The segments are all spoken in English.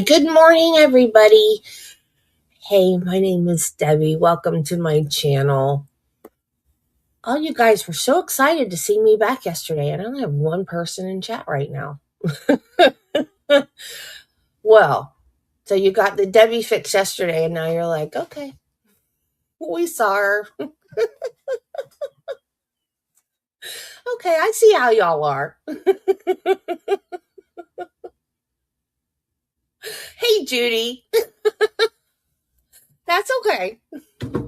Good morning, everybody. Hey, my name is Debbie. Welcome to my channel. All you guys were so excited to see me back yesterday, and I only have one person in chat right now. Well, so you got the Debbie fix yesterday, and now you're like, okay, we saw her. Okay, I see how y'all are. Hey, Judy. That's okay.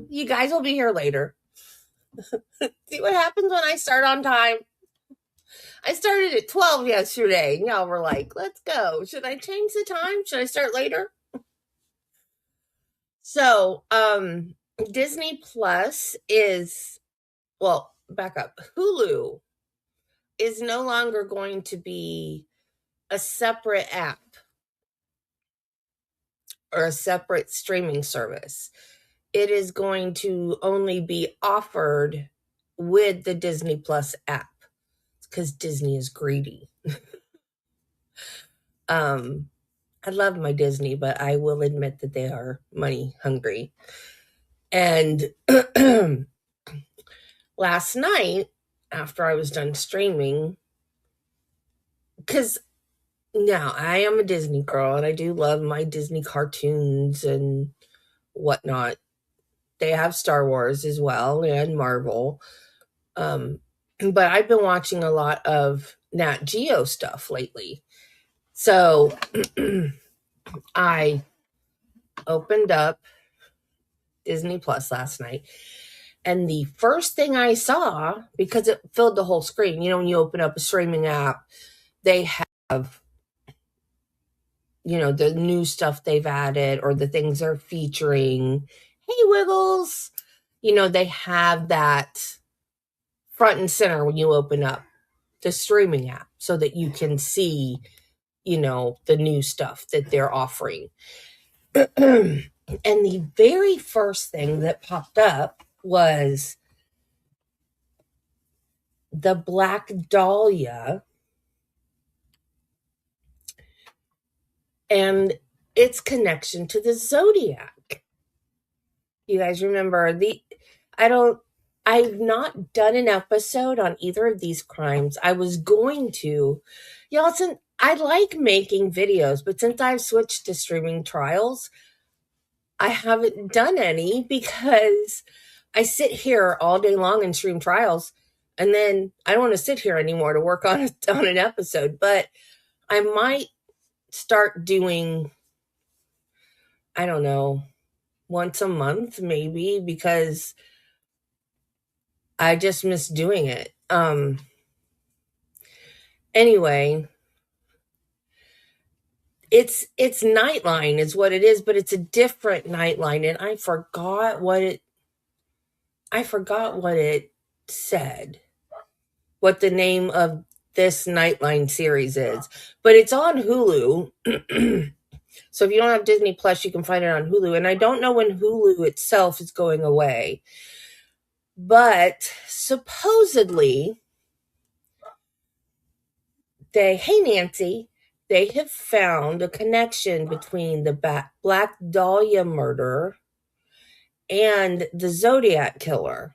You guys will be here later. See what happens when I start on time? I started at 12 yesterday, and y'all were like, let's go. Should I change the time? Should I start later? So, Disney Plus is, well, back up. Hulu is no longer going to be a separate app or a separate streaming service. It is going to only be offered with the Disney Plus app because Disney is greedy. I love my Disney, but I will admit that they are money hungry. And last night, after I was done streaming, because now I am a Disney girl and I do love my Disney cartoons and whatnot. They have Star Wars as well and Marvel. But I've been watching a lot of Nat Geo stuff lately. So I opened up Disney Plus last night. And the first thing I saw, because it filled the whole screen, when you open up a streaming app, they have, the new stuff they've added or the things they're featuring. Hey, Wiggles. They have that front and center when you open up the streaming app so that you can see, the new stuff that they're offering. And the very first thing that popped up was the Black Dahlia and its connection to the Zodiac. You guys remember I've not done an episode on either of these crimes. I was going to. Y'all, I like making videos, but since I've switched to streaming trials, I haven't done any because I sit here all day long and stream trials, and then I don't want to sit here anymore to work on an episode. But I might start doing, I don't know, once a month maybe, because I just miss doing it. Anyway, it's Nightline is what it is, but it's a different Nightline, and I forgot what it said, what the name of this Nightline series is, but it's on Hulu. So if you don't have Disney Plus, you can find it on Hulu. And I don't know when Hulu itself is going away, but supposedly hey Nancy, they have found a connection between the Black Dahlia murder and the Zodiac killer.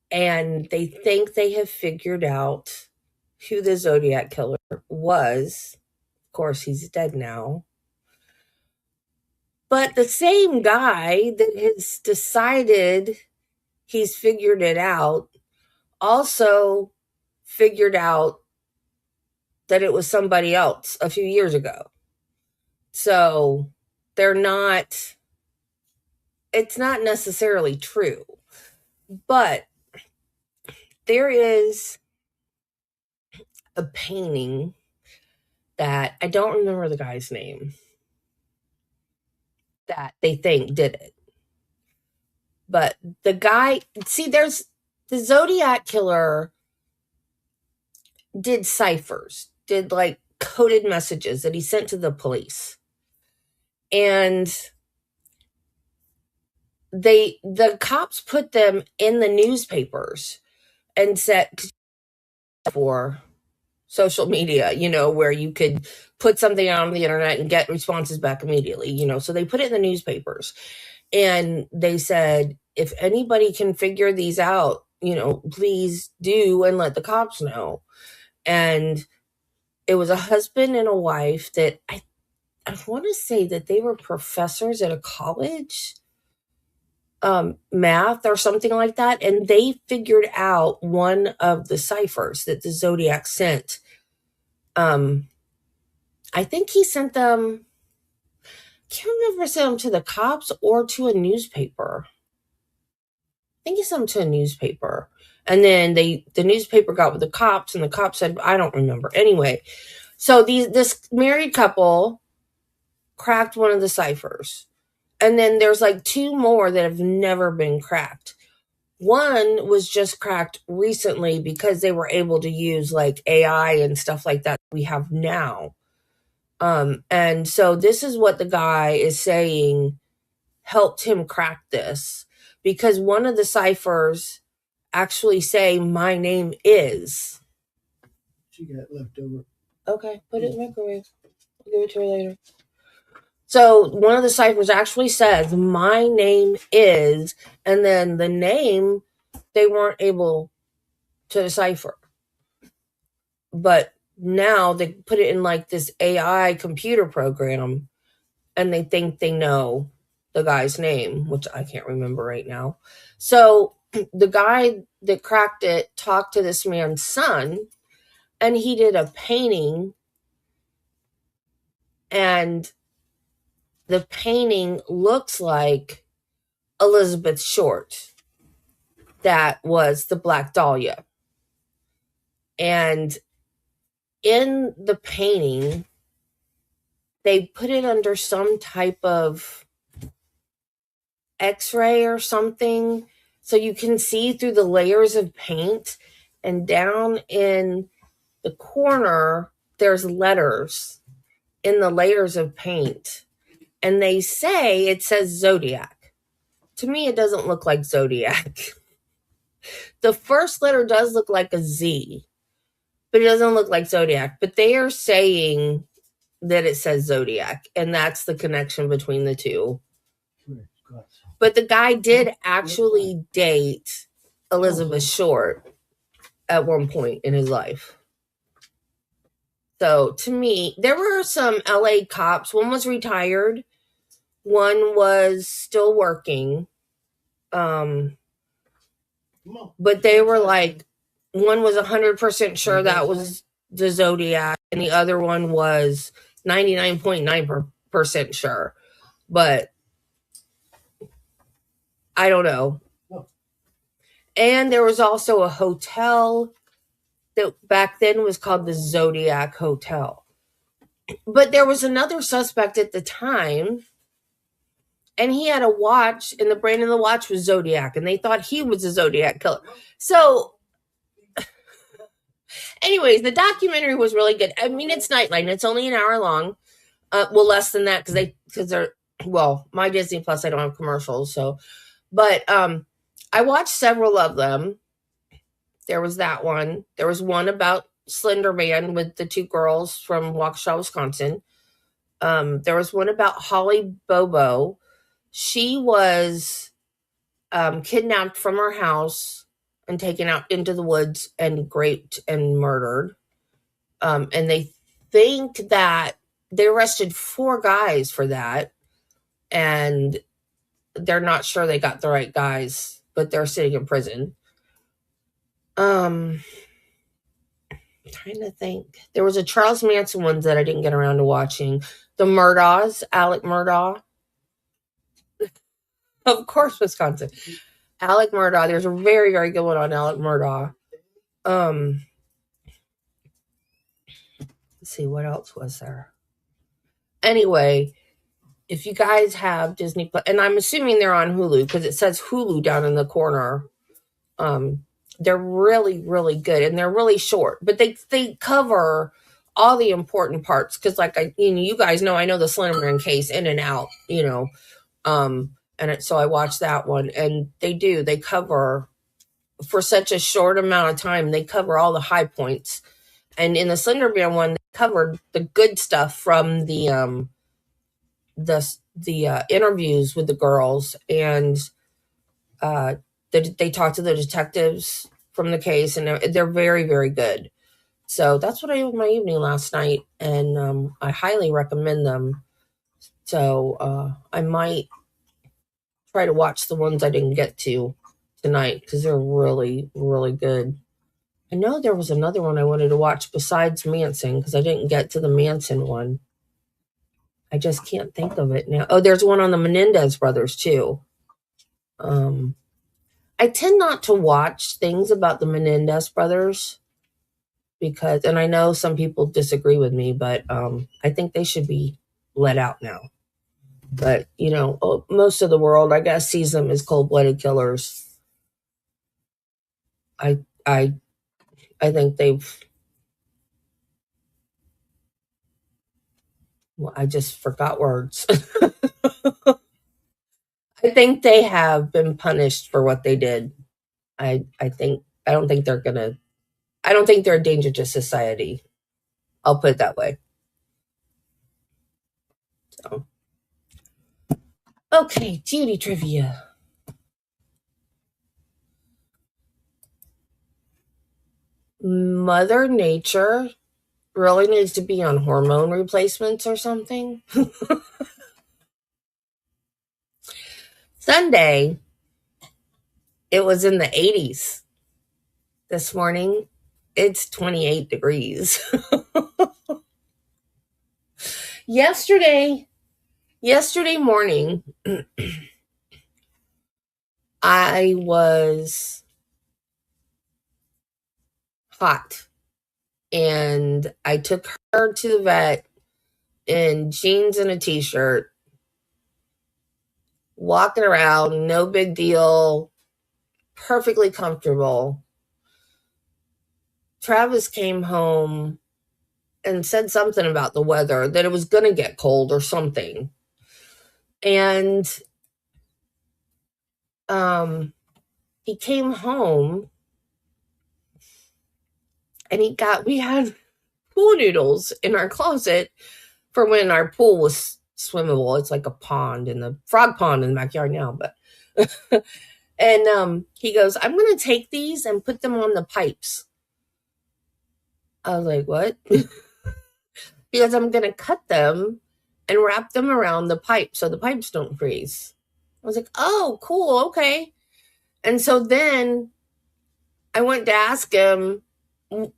And they think they have figured out who the Zodiac killer was. Of course, he's dead now. But the same guy that has decided he's figured it out also figured out that it was somebody else a few years ago. So it's not necessarily true. But there is a painting that I don't remember the guy's name that they think did it. But the guy, there's the Zodiac killer did ciphers, did like coded messages that he sent to the police. And the cops put them in the newspapers and said for social media, where you could put something out on the internet and get responses back immediately, so they put it in the newspapers, and they said, if anybody can figure these out, please do, and let the cops know. And it was a husband and a wife that I want to say that they were professors at a college, math or something like that, and they figured out one of the ciphers that the Zodiac sent. I think he sent them, can't remember if he sent them to the cops or to a newspaper. I think he sent them to a newspaper. And then the newspaper got with the cops, and the cops said, I don't remember. Anyway, so this married couple cracked one of the ciphers. And then there's like two more that have never been cracked. One was just cracked recently because they were able to use like AI and stuff like that we have now. And so this is what the guy is saying helped him crack this, because one of the ciphers actually say, my name is. She got left over. Okay, put it in the microwave. I'll give it to her later. So one of the ciphers actually says, my name is, and then the name they weren't able to decipher. But now they put it in like this AI computer program, and they think they know the guy's name, which I can't remember right now. So the guy that cracked it talked to this man's son, and he did a painting, and the painting looks like Elizabeth Short. That was the Black Dahlia. And in the painting, they put it under some type of X-ray or something, so you can see through the layers of paint. And down in the corner, there's letters in the layers of paint. And they say it says Zodiac. To me, it doesn't look like Zodiac. The first letter does look like a Z, but it doesn't look like Zodiac. But they are saying that it says Zodiac, and that's the connection between the two. But the guy did actually date Elizabeth Short at one point in his life. So to me, there were some LA cops. One was retired. One was still working. But they were like, one was 100% sure that was the Zodiac, and the other one was 99.9% sure. But I don't know. And there was also a hotel that back then was called the Zodiac Hotel. But there was another suspect at the time, and he had a watch, and the brand of the watch was Zodiac, and they thought he was a Zodiac killer. So, anyways, the documentary was really good. I mean, it's Nightline. It's only an hour long. Well, less than that, because they're, well, my Disney Plus, I don't have commercials, so. But I watched several of them. There was that one. There was one about Slender Man with the two girls from Waukesha, Wisconsin. There was one about Holly Bobo. She was kidnapped from her house and taken out into the woods and raped and murdered. And they think that they arrested 4 guys for that. And they're not sure they got the right guys, but they're sitting in prison. I'm trying to think. There was a Charles Manson one that I didn't get around to watching. The Murdaugh, Alec Murdaugh. Of course, Wisconsin. Alec Murdaugh. There's a very, very good one on Alec Murdaugh. Let's see, what else was there? Anyway, if you guys have Disney Plus, and I'm assuming they're on Hulu because it says Hulu down in the corner. They're really, really good, and they're really short, but they cover all the important parts. Because, like you guys know, I know the Slenderman case in and out, so I watched that one, and they cover for such a short amount of time. They cover all the high points, And in the Slender Man one, they covered the good stuff from the interviews with the girls, and they talked to the detectives from the case, and they're very, very good. So that's what I did with my evening last night, and I highly recommend them. So I might try to watch the ones I didn't get to tonight because they're really, really good. I know there was another one I wanted to watch besides Manson because I didn't get to the Manson one. I just can't think of it now. Oh, there's one on the Menendez brothers too. Um, I tend not to watch things about the Menendez brothers because, and I know some people disagree with me, but I think they should be let out now. But most of the world, I guess, sees them as cold-blooded killers. I I I think they've. Well, I just forgot words. I think they have been punished for what they did. I think I don't think they're gonna. I don't think they're a danger to society. I'll put it that way. So, okay, Judy trivia. Mother Nature really needs to be on hormone replacements or something. Sunday, it was in the 80s. This morning, it's 28 degrees. Yesterday morning, I was hot and I took her to the vet in jeans and a t-shirt, walking around, no big deal, perfectly comfortable. Travis came home and said something about the weather, that it was going to get cold or something. And he came home and we had pool noodles in our closet for when our pool was swimmable. It's like a pond in the frog pond in the backyard now, but and he goes, I'm gonna take these and put them on the pipes. I was like, what? He goes, I'm gonna cut them and wrap them around the pipe so the pipes don't freeze. I was like, oh, cool, okay. And so then I went to ask him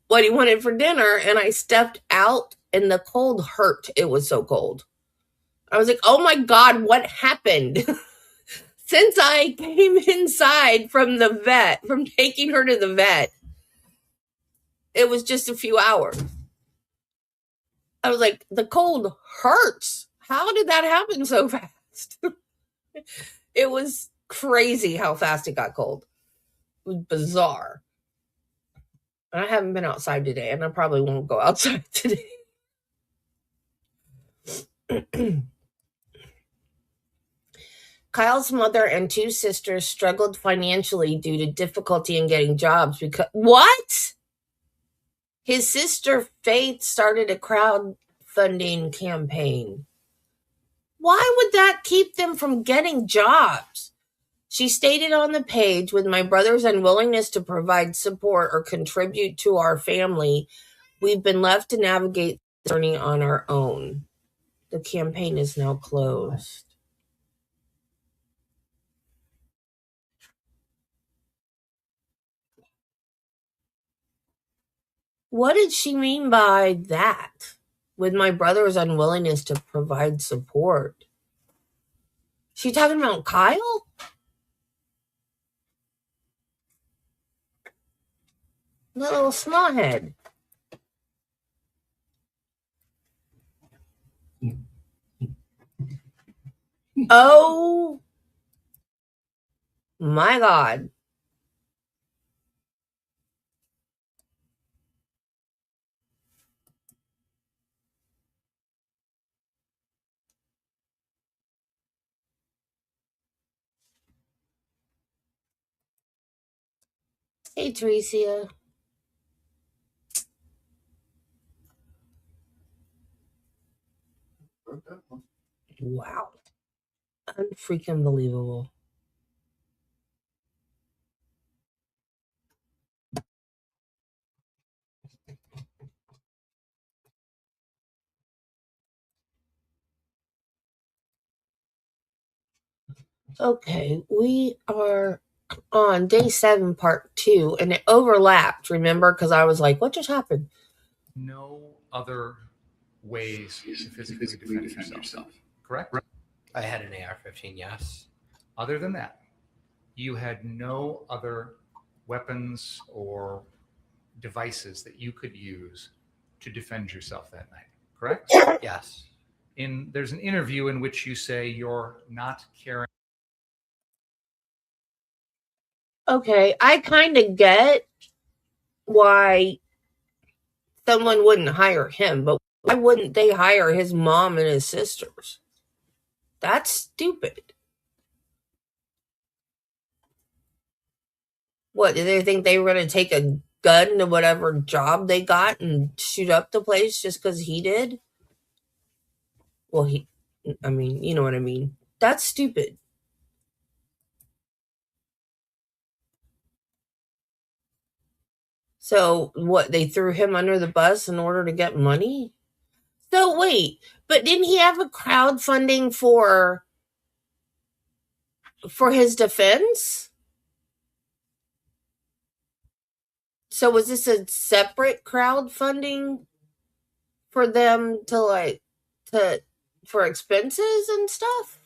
what he wanted for dinner, and I stepped out, and the cold hurt. It was so cold. I was like, oh my God, what happened? Since I came inside from the vet, from taking her to the vet, it was just a few hours. I was like, the cold hurts. How did that happen so fast? It was crazy how fast it got cold. It was bizarre. And I haven't been outside today, and I probably won't go outside today. Kyle's mother and two sisters struggled financially due to difficulty in getting jobs because what? His sister Faith started a crowdfunding campaign. Why would that keep them from getting jobs? She stated on the page, with my brother's unwillingness to provide support or contribute to our family, we've been left to navigate the journey on our own. The campaign is now closed. What did she mean by that? With my brother's unwillingness to provide support? She talking about Kyle? The little snothead. Oh my God. Hey, Teresia. Wow. Unfreaking believable. Okay, we are on day 7, part 2, and it overlapped, remember? Because I was like, what just happened? No other ways to physically defend yourself, correct? I had an AR-15, yes. Other than that, you had no other weapons or devices that you could use to defend yourself that night, correct? Yes. There's an interview in which you say you're not carrying. Okay, I kind of get why someone wouldn't hire him, but why wouldn't they hire his mom and his sisters? That's stupid. What, did they think they were going to take a gun to whatever job they got and shoot up the place just because he did? Well, I mean, you know what I mean. That's stupid. So, what, they threw him under the bus in order to get money? So, wait, but didn't he have a crowdfunding for his defense? So, was this a separate crowdfunding for them to for expenses and stuff?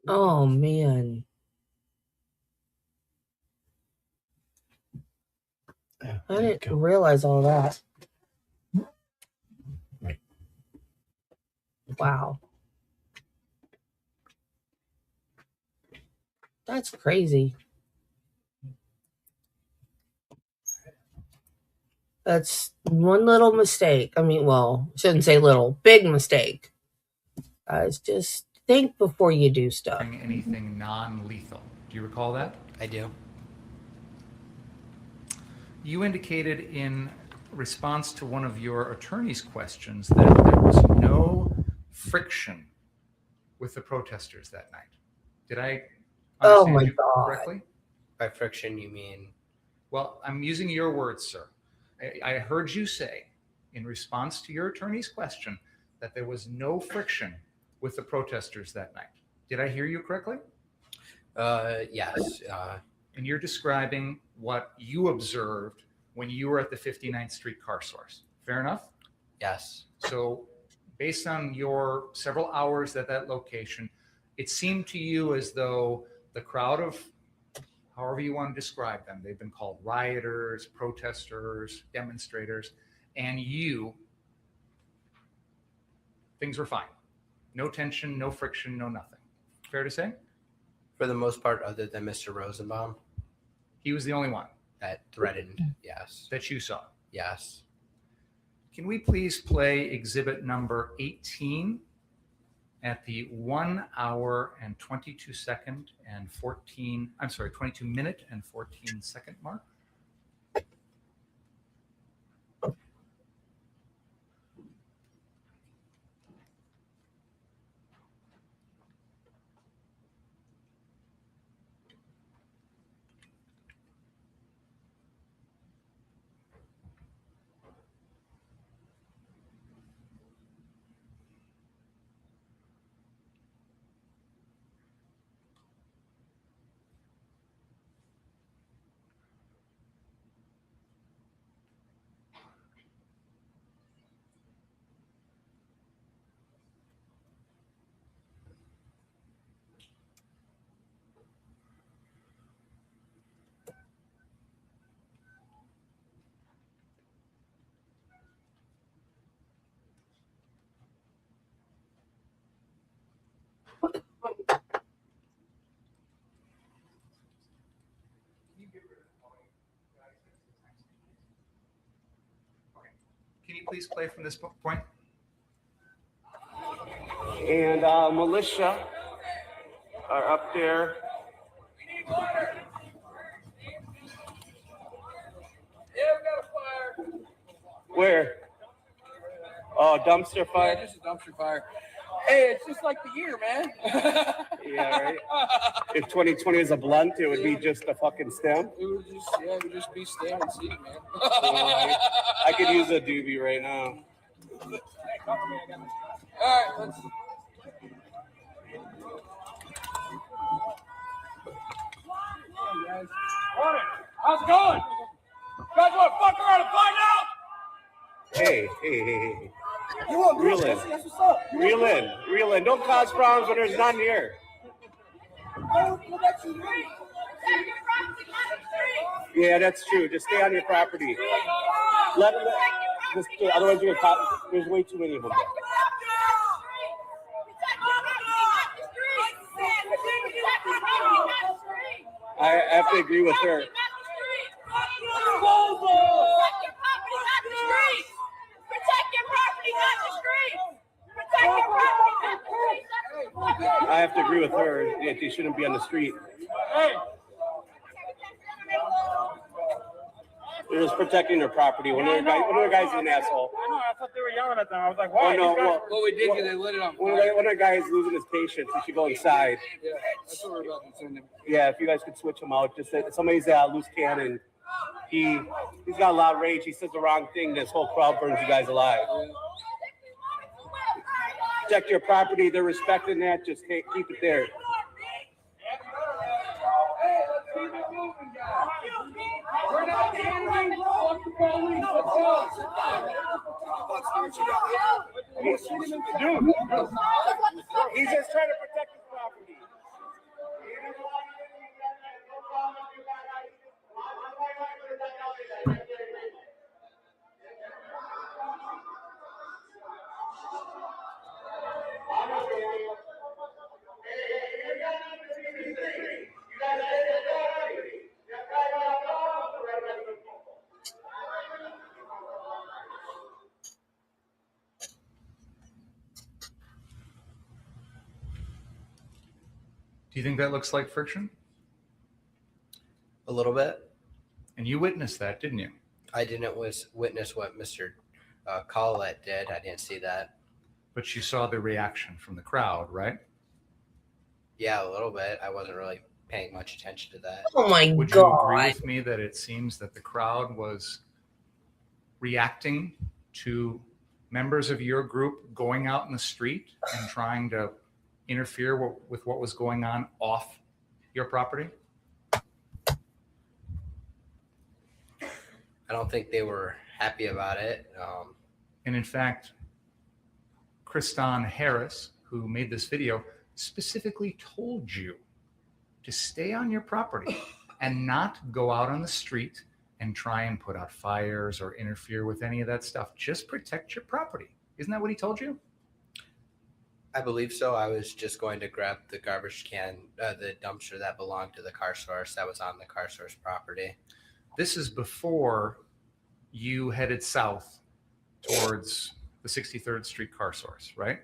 Oh man. I didn't realize all that. Wow. That's crazy. That's one little mistake. I mean, well, shouldn't say little, big mistake. Guys, just think before you do stuff. Anything non-lethal. Do you recall that? I do. You indicated in response to one of your attorney's questions that there was no friction with the protesters that night. Did I understand you correctly? By friction, you mean? Well, I'm using your words, sir. I heard you say in response to your attorney's question that there was no friction with the protesters that night. Did I hear you correctly? Yes. And you're describing what you observed when you were at the 59th Street car source. Fair enough? Yes. So based on your several hours at that location, it seemed to you as though the crowd of, however you want to describe them, they've been called rioters, protesters, demonstrators, and you, things were fine. No tension, no friction, no nothing. Fair to say? For the most part, other than Mr. Rosenbaum. He was the only one that threatened, yes. That you saw? Yes. Can we please play exhibit number 18 at the 1 hour and 22 second and 22 minute and 14 second mark? Can you please play from this point? And militia are up there. Where? Oh, dumpster fire. Yeah, just a dumpster fire. Hey, it's just like the year, man. Yeah, right. If 2020 is a blunt, it would be just a fucking stem. It would just be stem and seed, man. I could use a doobie right now. All right, let's. Morning. How's it going? You guys want to fuck around and find out? Hey. You want Reel in. That's what's up. Reel in. Don't cause problems when there's none here. Yeah, that's true. Just stay on your property. Otherwise you're caught. There's way too many of them. I have to agree with her. I have to agree with her that they shouldn't be on the street. They're just protecting their property. One of the guys is an asshole. I know. I thought they were yelling at them. I was like, why? Well, we did because they lit it on One fire. of the guys losing his patience. He should go inside. Yeah, that's what we're about to send him. Yeah, if you guys could switch him out. Just that somebody's loose cannon. He's got a lot of rage. He says the wrong thing. This whole crowd burns you guys alive. Protect your property. They're respecting that. Just keep it there. We're not handling. Fuck the police. Let's go. Dude, he's just trying to protect his property. Do you think that looks like friction? A little bit. And you witnessed that, didn't you? I didn't witness what Mr. Collette did. I didn't see that. But you saw the reaction from the crowd, right? Yeah, a little bit. I wasn't really paying much attention to that. Oh my Would you agree God. with me that it seems that the crowd was reacting to members of your group going out in the street and trying to interfere with what was going on off your property? I don't think they were happy about it. And in fact, Kriston Harris, who made this video, specifically told you to stay on your property and not go out on the street and try and put out fires or interfere with any of that stuff. Just protect your property. Isn't that what he told you? I believe so. I was just going to grab the garbage can, the dumpster that belonged to the car source that was on the car source property. This is before you headed south towards the 63rd Street car source, right?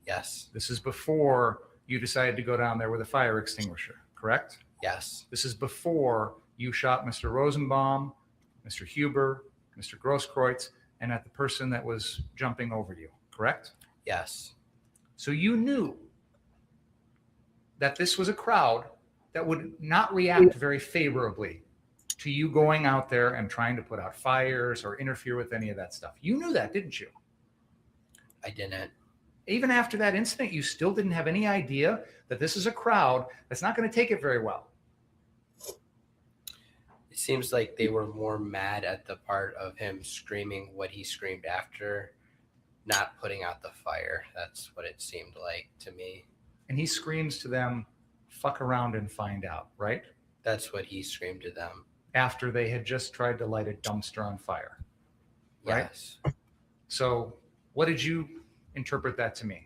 Yes. This is before you decided to go down there with a fire extinguisher, correct? Yes. This is before you shot Mr. Rosenbaum, Mr. Huber, Mr. Grosskreutz, and at the person that was jumping over you, correct? Yes. So you knew that this was a crowd that would not react very favorably to you going out there and trying to put out fires or interfere with any of that stuff. You knew that, didn't you? I didn't. Even after that incident, you still didn't have any idea that this is a crowd that's not going to take it very well. It seems like they were more mad at the part of him screaming what he screamed after, not putting out the fire. That's what it seemed like to me. And he screams to them, fuck around and find out, right? That's what he screamed to them. After they had just tried to light a dumpster on fire, right? Yes. So what did you interpret that to mean?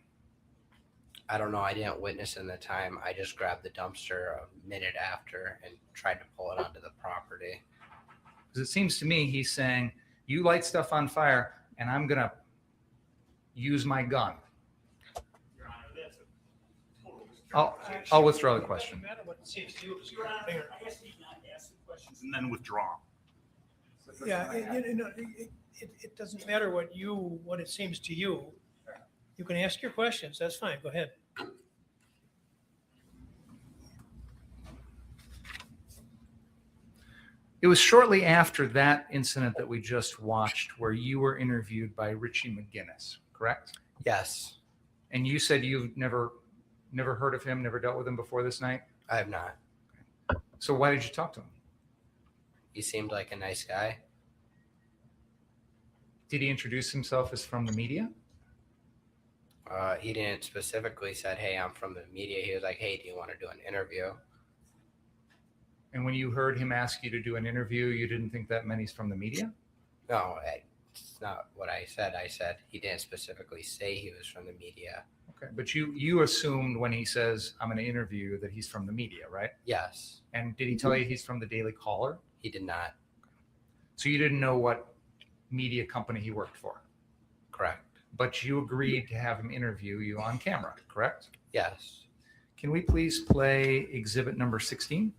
I don't know. I didn't witness in the time. I just grabbed the dumpster a minute after and tried to pull it onto the property. Because it seems to me he's saying, you light stuff on fire and I'm going to use my gun. Your Honor, that's a total I'll withdraw the question. No matter what the chief do, Your Honor, I guess he not ask the questions and then withdraw. Yeah, it doesn't matter what it seems to you. You can ask your questions. That's fine. Go ahead. It was shortly after that incident that we just watched where you were interviewed by Richie McGinnis, correct? Yes, And you said you've never heard of him, never dealt with him before this night. I have not. So why did you talk to him? He seemed like a nice guy. Did he introduce himself as from the media? He didn't specifically said, "Hey, I'm from the media." He was like, "Hey, do you want to do an interview?" And when you heard him ask you to do an interview, you didn't think that meant he's from the media? No, it's not what I said. I said he didn't specifically say he was from the media. Okay, but you assumed when he says, I'm going to interview you, that he's from the media, right? Yes, And did he tell you he's from the Daily Caller? he did not. So you didn't know what media company he worked for, Correct. but you agreed to have him interview you on camera, correct? Yes. Can we please play exhibit number 16?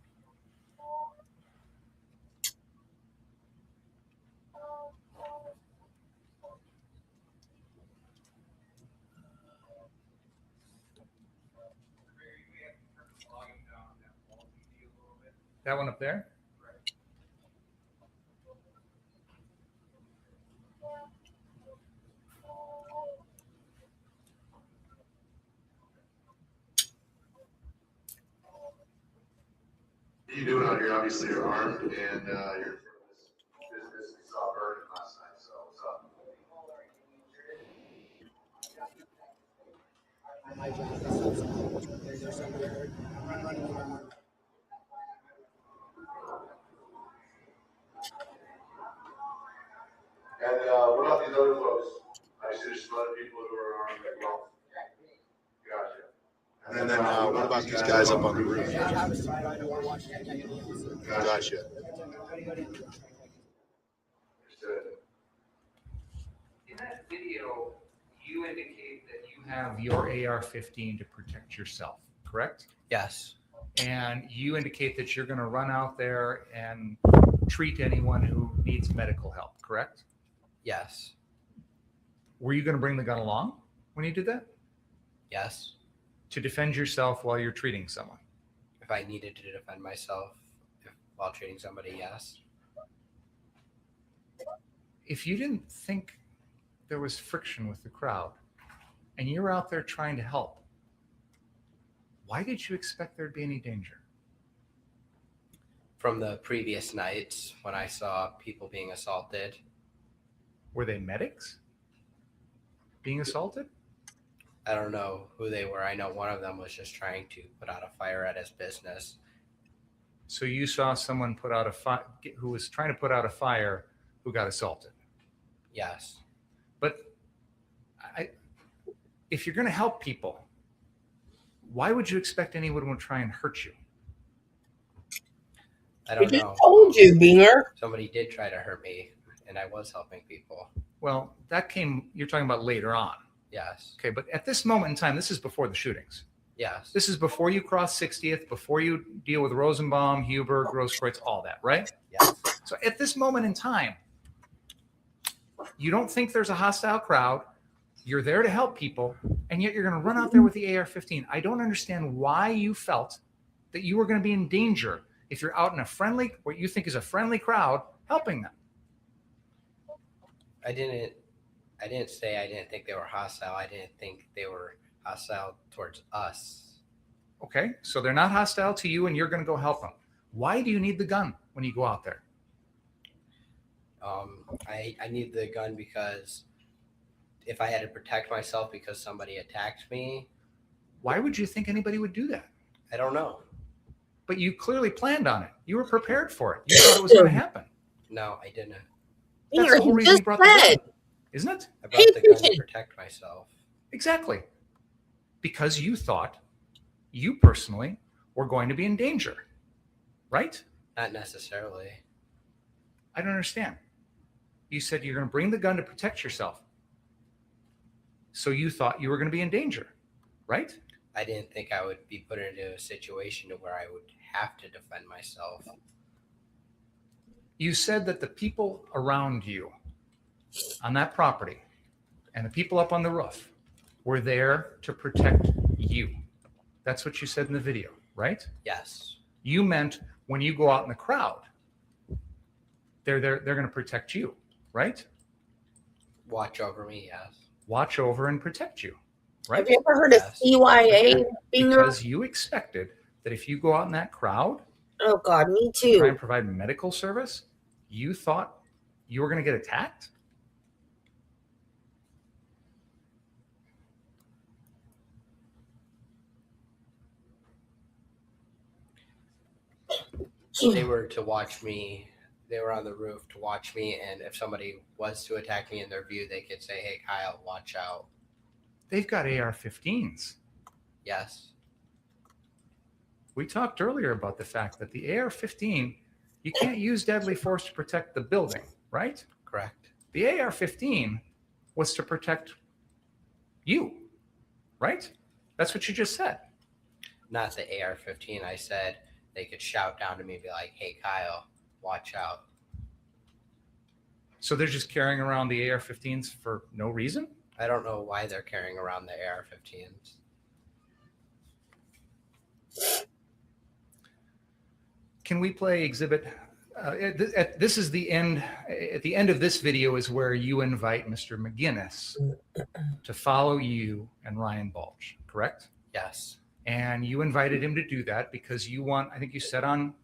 That one up there? What are you doing out here? Obviously, you're armed and you're in front of this business. We saw burning last night. So, what's up? My job is there's somewhere I'm running around. And what about these other folks? I see there's some other people who are armed as well. Gotcha. And then what about these guys up on the roof? Gotcha. In that video, you indicate that you have your AR-15 to protect yourself, correct? Yes. And you indicate that you're going to run out there and treat anyone who needs medical help, correct? Yes. Were you going to bring the gun along when you did that? Yes. To defend yourself while you're treating someone? If I needed to defend myself while treating somebody, yes. If you didn't think there was friction with the crowd and you're out there trying to help, why did you expect there'd be any danger? From the previous nights when I saw people being assaulted. Were they medics being assaulted? I don't know who they were. I know one of them was just trying to put out a fire at his business. So you saw someone put out a fire, who was trying to put out a fire, who got assaulted. Yes. But if you're going to help people, why would you expect anyone would try and hurt you? I We don't just know. told you, Binger. Somebody did try to hurt me, and I was helping people. Well, you're talking about later on. Yes. Okay, but at this moment in time, this is before the shootings. Yes. This is before you cross 60th, before you deal with Rosenbaum, Huber, Grosskreutz, all that, right? Yes. So at this moment in time, you don't think there's a hostile crowd. You're there to help people, and yet you're going to run out there with the AR-15. I don't understand why you felt that you were going to be in danger if you're out in what you think is a friendly crowd, helping them. I didn't say I didn't think they were hostile. I didn't think they were hostile towards us. Okay, so they're not hostile to you, and you're going to go help them. Why do you need the gun when you go out there? I need the gun because if I had to protect myself because somebody attacked me. Why would you think anybody would do that? I don't know. But you clearly planned on it. You were prepared for it. You thought it was going to happen. No, I didn't. That's the whole reason you brought the gun, isn't it? I brought the gun to protect myself. Exactly. Because you thought you personally were going to be in danger, right? Not necessarily. I don't understand. You said you're going to bring the gun to protect yourself. So you thought you were going to be in danger, right? I didn't think I would be put into a situation where I would have to defend myself. You said that the people around you on that property and the people up on the roof were there to protect you. That's what you said in the video, right? Yes. You meant when you go out in the crowd, they're going to protect you, right? Watch over me, yes. Watch over and protect you, right? Have you ever heard of Yes. CYA Again, finger? because you expected that if you go out in that crowd, Oh God, me try too. and provide medical service, you thought you were going to get attacked? They were to watch me. They were on the roof to watch me, and if somebody was to attack me in their view, they could say, "Hey, Kyle, watch out." They've got AR-15s. Yes. We talked earlier about the fact that the AR-15, you can't use deadly force to protect the building, right? Correct. The AR-15 was to protect you, right? That's what you just said. Not the AR-15. I said they could shout down to me and be like, "Hey, Kyle, watch out." So they're just carrying around the AR-15s for no reason? I don't know why they're carrying around the AR-15s. Can we play exhibit? This is the end. At the end of this video is where you invite Mr. McGinnis to follow you and Ryan Balch, correct? Yes. And you invited him to do that because you want, I think you said on,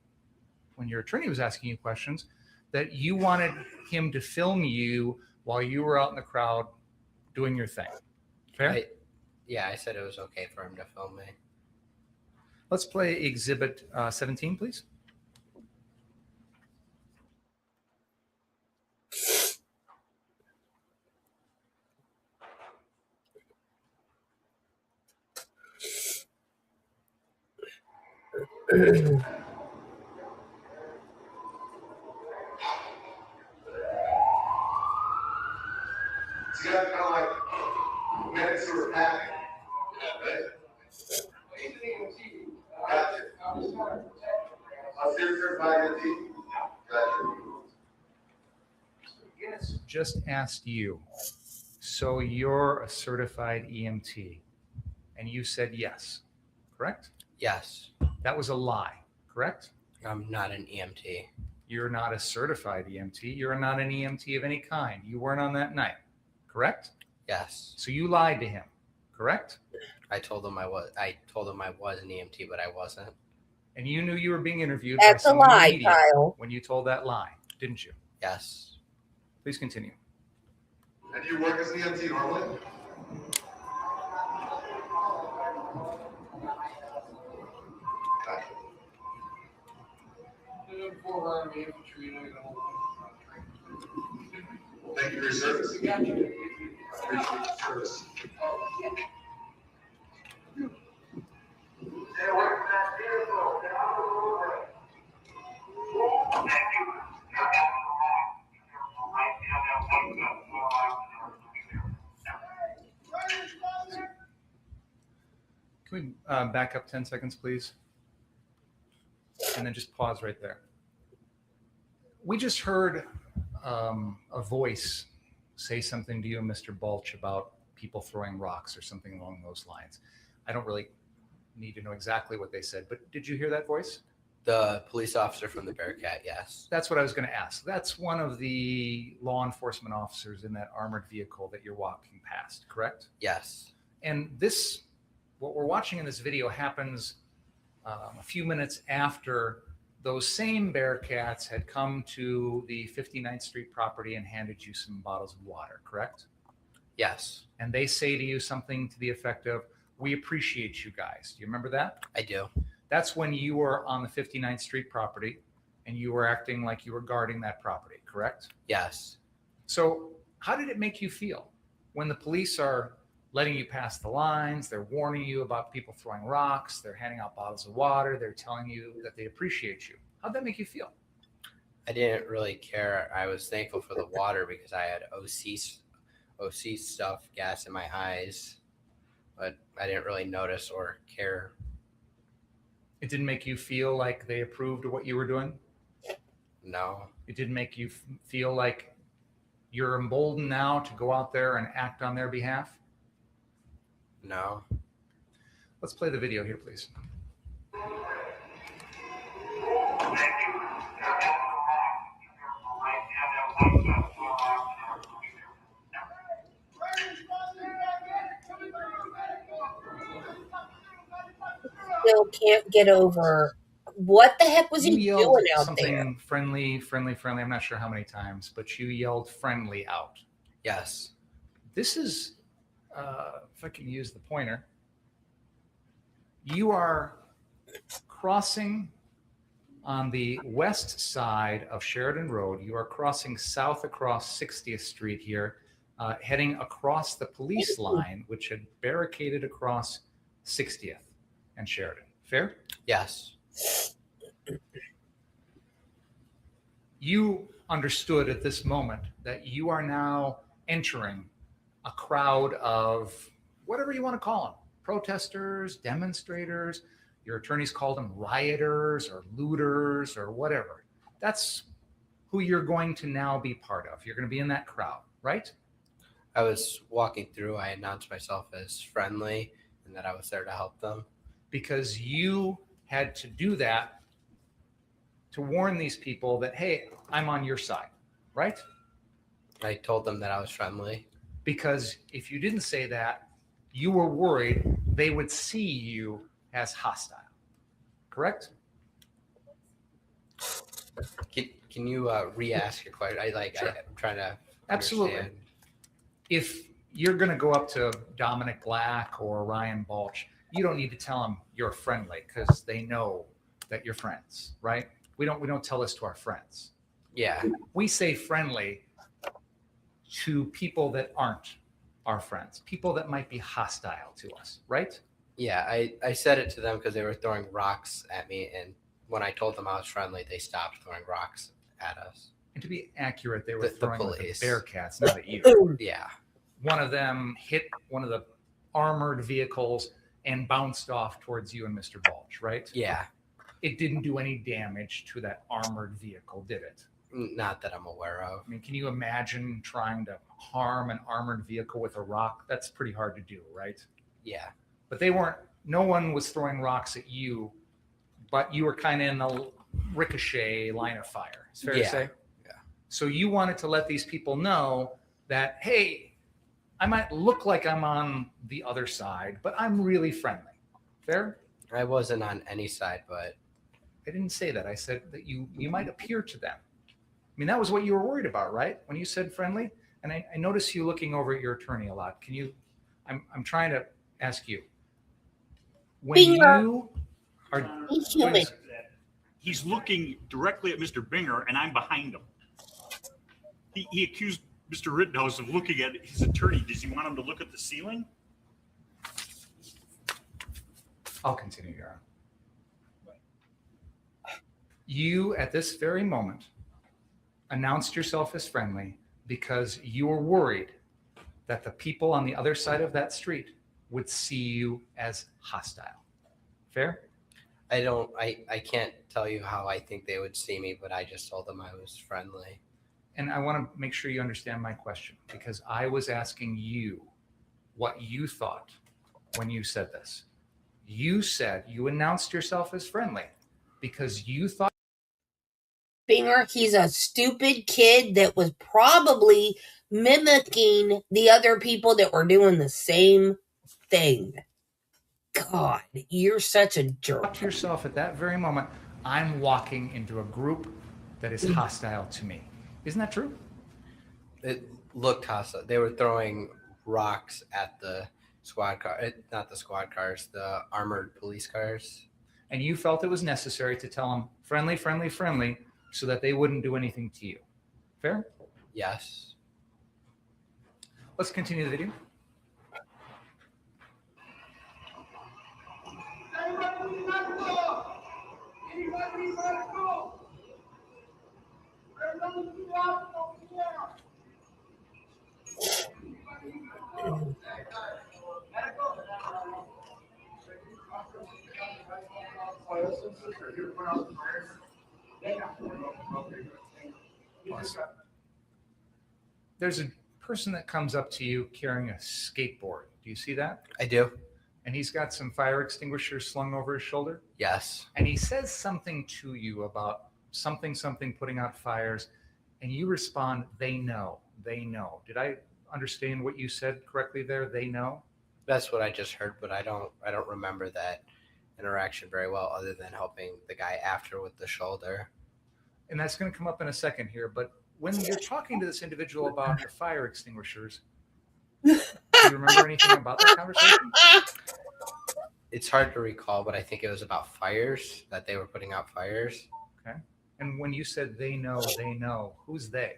when your attorney was asking you questions, that you wanted him to film you while you were out in the crowd doing your thing. Fair? I said it was okay for him to film me. Let's play exhibit 17, please. You got kind of like minutes who are packing. Gotcha. I'll see if they're buying the tea. Gotcha. Yes. Just asked you, so you're a certified EMT, and you said yes, correct? Yes. That was a lie, correct? I'm not an EMT. You're not a certified EMT. You're not an EMT of any kind. You weren't on that night, correct? Yes. So you lied to him, correct? I told him I was an EMT, but I wasn't. And you knew you were being interviewed That's by a someone in the lie, media Kyle. when you told that lie, didn't you? Yes. Please continue. And you work as an EMT normally? Gotcha. Well, thank you for your service. I appreciate your service. Can we back up 10 seconds, please? And then just pause right there. We just heard a voice say something to you, Mr. Balch, about people throwing rocks or something along those lines. I don't really need to know exactly what they said, but did you hear that voice? The police officer from the Bearcat, yes. That's what I was going to ask. That's one of the law enforcement officers in that armored vehicle that you're walking past, correct? Yes. And this, what we're watching in this video happens a few minutes after those same Bearcats had come to the 59th Street property and handed you some bottles of water, correct? Yes. And they say to you something to the effect of, "We appreciate you guys." Do you remember that? I do. That's when you were on the 59th Street property and you were acting like you were guarding that property, correct? Yes. So how did it make you feel when the police are letting you pass the lines, they're warning you about people throwing rocks, they're handing out bottles of water, they're telling you that they appreciate you? How'd that make you feel? I didn't really care. I was thankful for the water because I had OC stuff, gas in my eyes, but I didn't really notice or care. It didn't make you feel like they approved of what you were doing? No. It didn't make you feel like you're emboldened now to go out there and act on their behalf? No. Let's play the video here, please. Still can't get over what the heck was You he yelled doing out something there? friendly. I'm not sure how many times, but you yelled friendly out. Yes. This is, if I can use the pointer, you are crossing on the west side of Sheridan Road. You are crossing south across 60th Street here, heading across the police line, which had barricaded across 60th and Sheridan. Fair? Yes. You understood at this moment that you are now entering a crowd of whatever you want to call them, protesters, demonstrators. Your attorneys called them rioters or looters or whatever. That's who you're going to now be part of. You're going to be in that crowd, right? I was walking through. I announced myself as friendly and that I was there to help them. Because you had to do that to warn these people that, hey, I'm on your side, right? I told them that I was friendly. Because if you didn't say that, you were worried they would see you as hostile, correct? Can you re-ask your question? Sure. I'm trying to Absolutely. understand. If you're going to go up to Dominic Black or Ryan Balch, you don't need to tell them you're friendly because they know that you're friends, right? We don't tell this to our friends. Yeah. We say friendly to people that aren't our friends, people that might be hostile to us, right? Yeah, I said it to them because they were throwing rocks at me, and when I told them I was friendly, they stopped throwing rocks at us. And to be accurate, they were The throwing at the police. Bearcats, not at you. Yeah. One of them hit one of the armored vehicles and bounced off towards you and Mr. Balch, right? Yeah. It didn't do any damage to that armored vehicle, did it? Not that I'm aware of. I mean, can you imagine trying to harm an armored vehicle with a rock? That's pretty hard to do, right? Yeah. But no one was throwing rocks at you, but you were kind of in the ricochet line of fire. It's fair to say? Yeah. So you wanted to let these people know that, hey, I might look like I'm on the other side, but I'm really friendly. Fair? I wasn't on any side, but I didn't say that. I said that you might appear to them. I mean, that was what you were worried about, right? When you said friendly. And I notice you looking over at your attorney a lot. Can you, I'm trying to ask you, when you are, He's looking directly at Mr. Binger, and I'm behind him. He accused Mr. Rittenhouse of looking at his attorney. Does he want him to look at the ceiling? I'll continue, Your Honor. You, at this very moment, announced yourself as friendly because you were worried that the people on the other side of that street would see you as hostile. Fair? I can't tell you how I think they would see me, but I just told them I was friendly. And I want to make sure you understand my question because I was asking you what you thought when you said this. You said you announced yourself as friendly because you thought Binger, he's a stupid kid that was probably mimicking the other people that were doing the same thing. God, you're such a jerk. to yourself at that very moment, I'm walking into a group that is hostile to me. Isn't that true? It looked hostile. They were throwing rocks at the squad car, not the squad cars, the armored police cars. And you felt it was necessary to tell them friendly, friendly, friendly, so that they wouldn't do anything to you. Fair? Yes. Let's continue the video. There's a person that comes up to you carrying a skateboard. Do you see that? I do. And he's got some fire extinguishers slung over his shoulder. Yes. And he says something to you about something putting out fires. And you respond, they know. Did I understand what you said correctly there? They know? That's what I just heard, but I don't remember that interaction very well, other than helping the guy after with the shoulder. And that's going to come up in a second here. But when you're talking to this individual about the fire extinguishers, do you remember anything about that conversation? It's hard to recall, but I think it was about fires, that they were putting out fires. Okay. And when you said they know, who's they?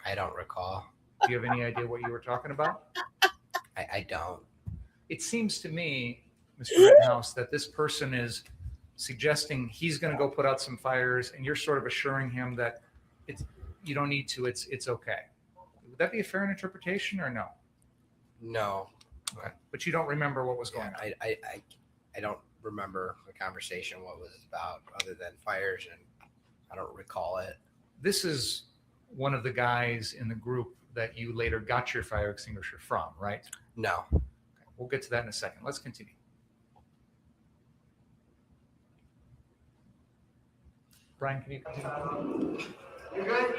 I don't recall. Do you have any idea what you were talking about? I don't. It seems to me, Mr. Rittenhouse, that this person is suggesting he's going to go put out some fires, and you're sort of assuring him that you don't need to. It's okay. Would that be a fair interpretation or no? No. Okay. But you don't remember what was going on. I don't remember the conversation, what was it about, other than fires, and I don't recall it. This is one of the guys in the group that you later got your fire extinguisher from, right? No. Okay. We'll get to that in a second. Let's continue. Brian, can you continue? You good?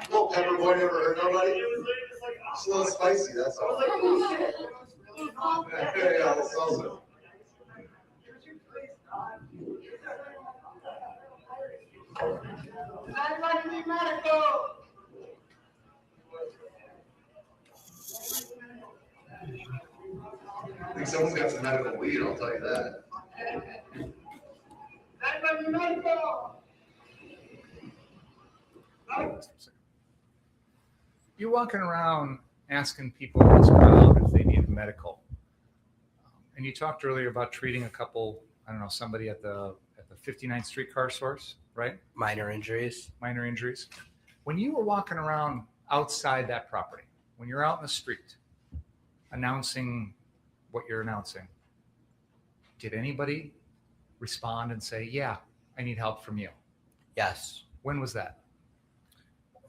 Little pepper boy never hurt nobody. It's a little spicy, that's all. Yeah, that's awesome. I think someone's got some medical weed, I'll tell you that. You're walking around asking people in this crowd if they need medical. And you talked earlier about treating a couple, I don't know, somebody at the 59th Street car source, right? Minor injuries. Minor injuries. When you were walking around outside that property, when you're out in the street announcing what you're announcing, did anybody respond and say, yeah, I need help from you? Yes. When was that?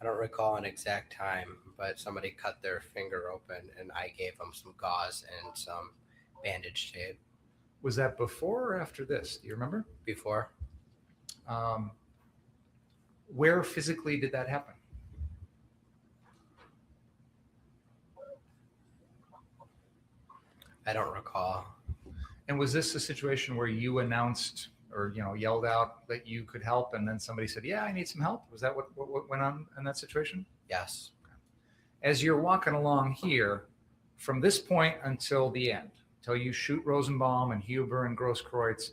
I don't recall an exact time, but somebody cut their finger open and I gave them some gauze and some bandage tape. Was that before or after this? Do you remember? Before. Where physically did that happen? I don't recall. And was this a situation where you announced or yelled out that you could help, and then somebody said, yeah, I need some help? Was that what went on in that situation? Yes. As you're walking along here, from this point until the end, until you shoot Rosenbaum and Huber and Grosskreutz,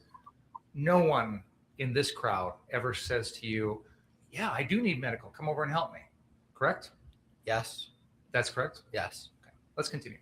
no one in this crowd ever says to you, yeah, I do need medical. Come over and help me. Correct? Yes. That's correct? Yes. Okay. Let's continue.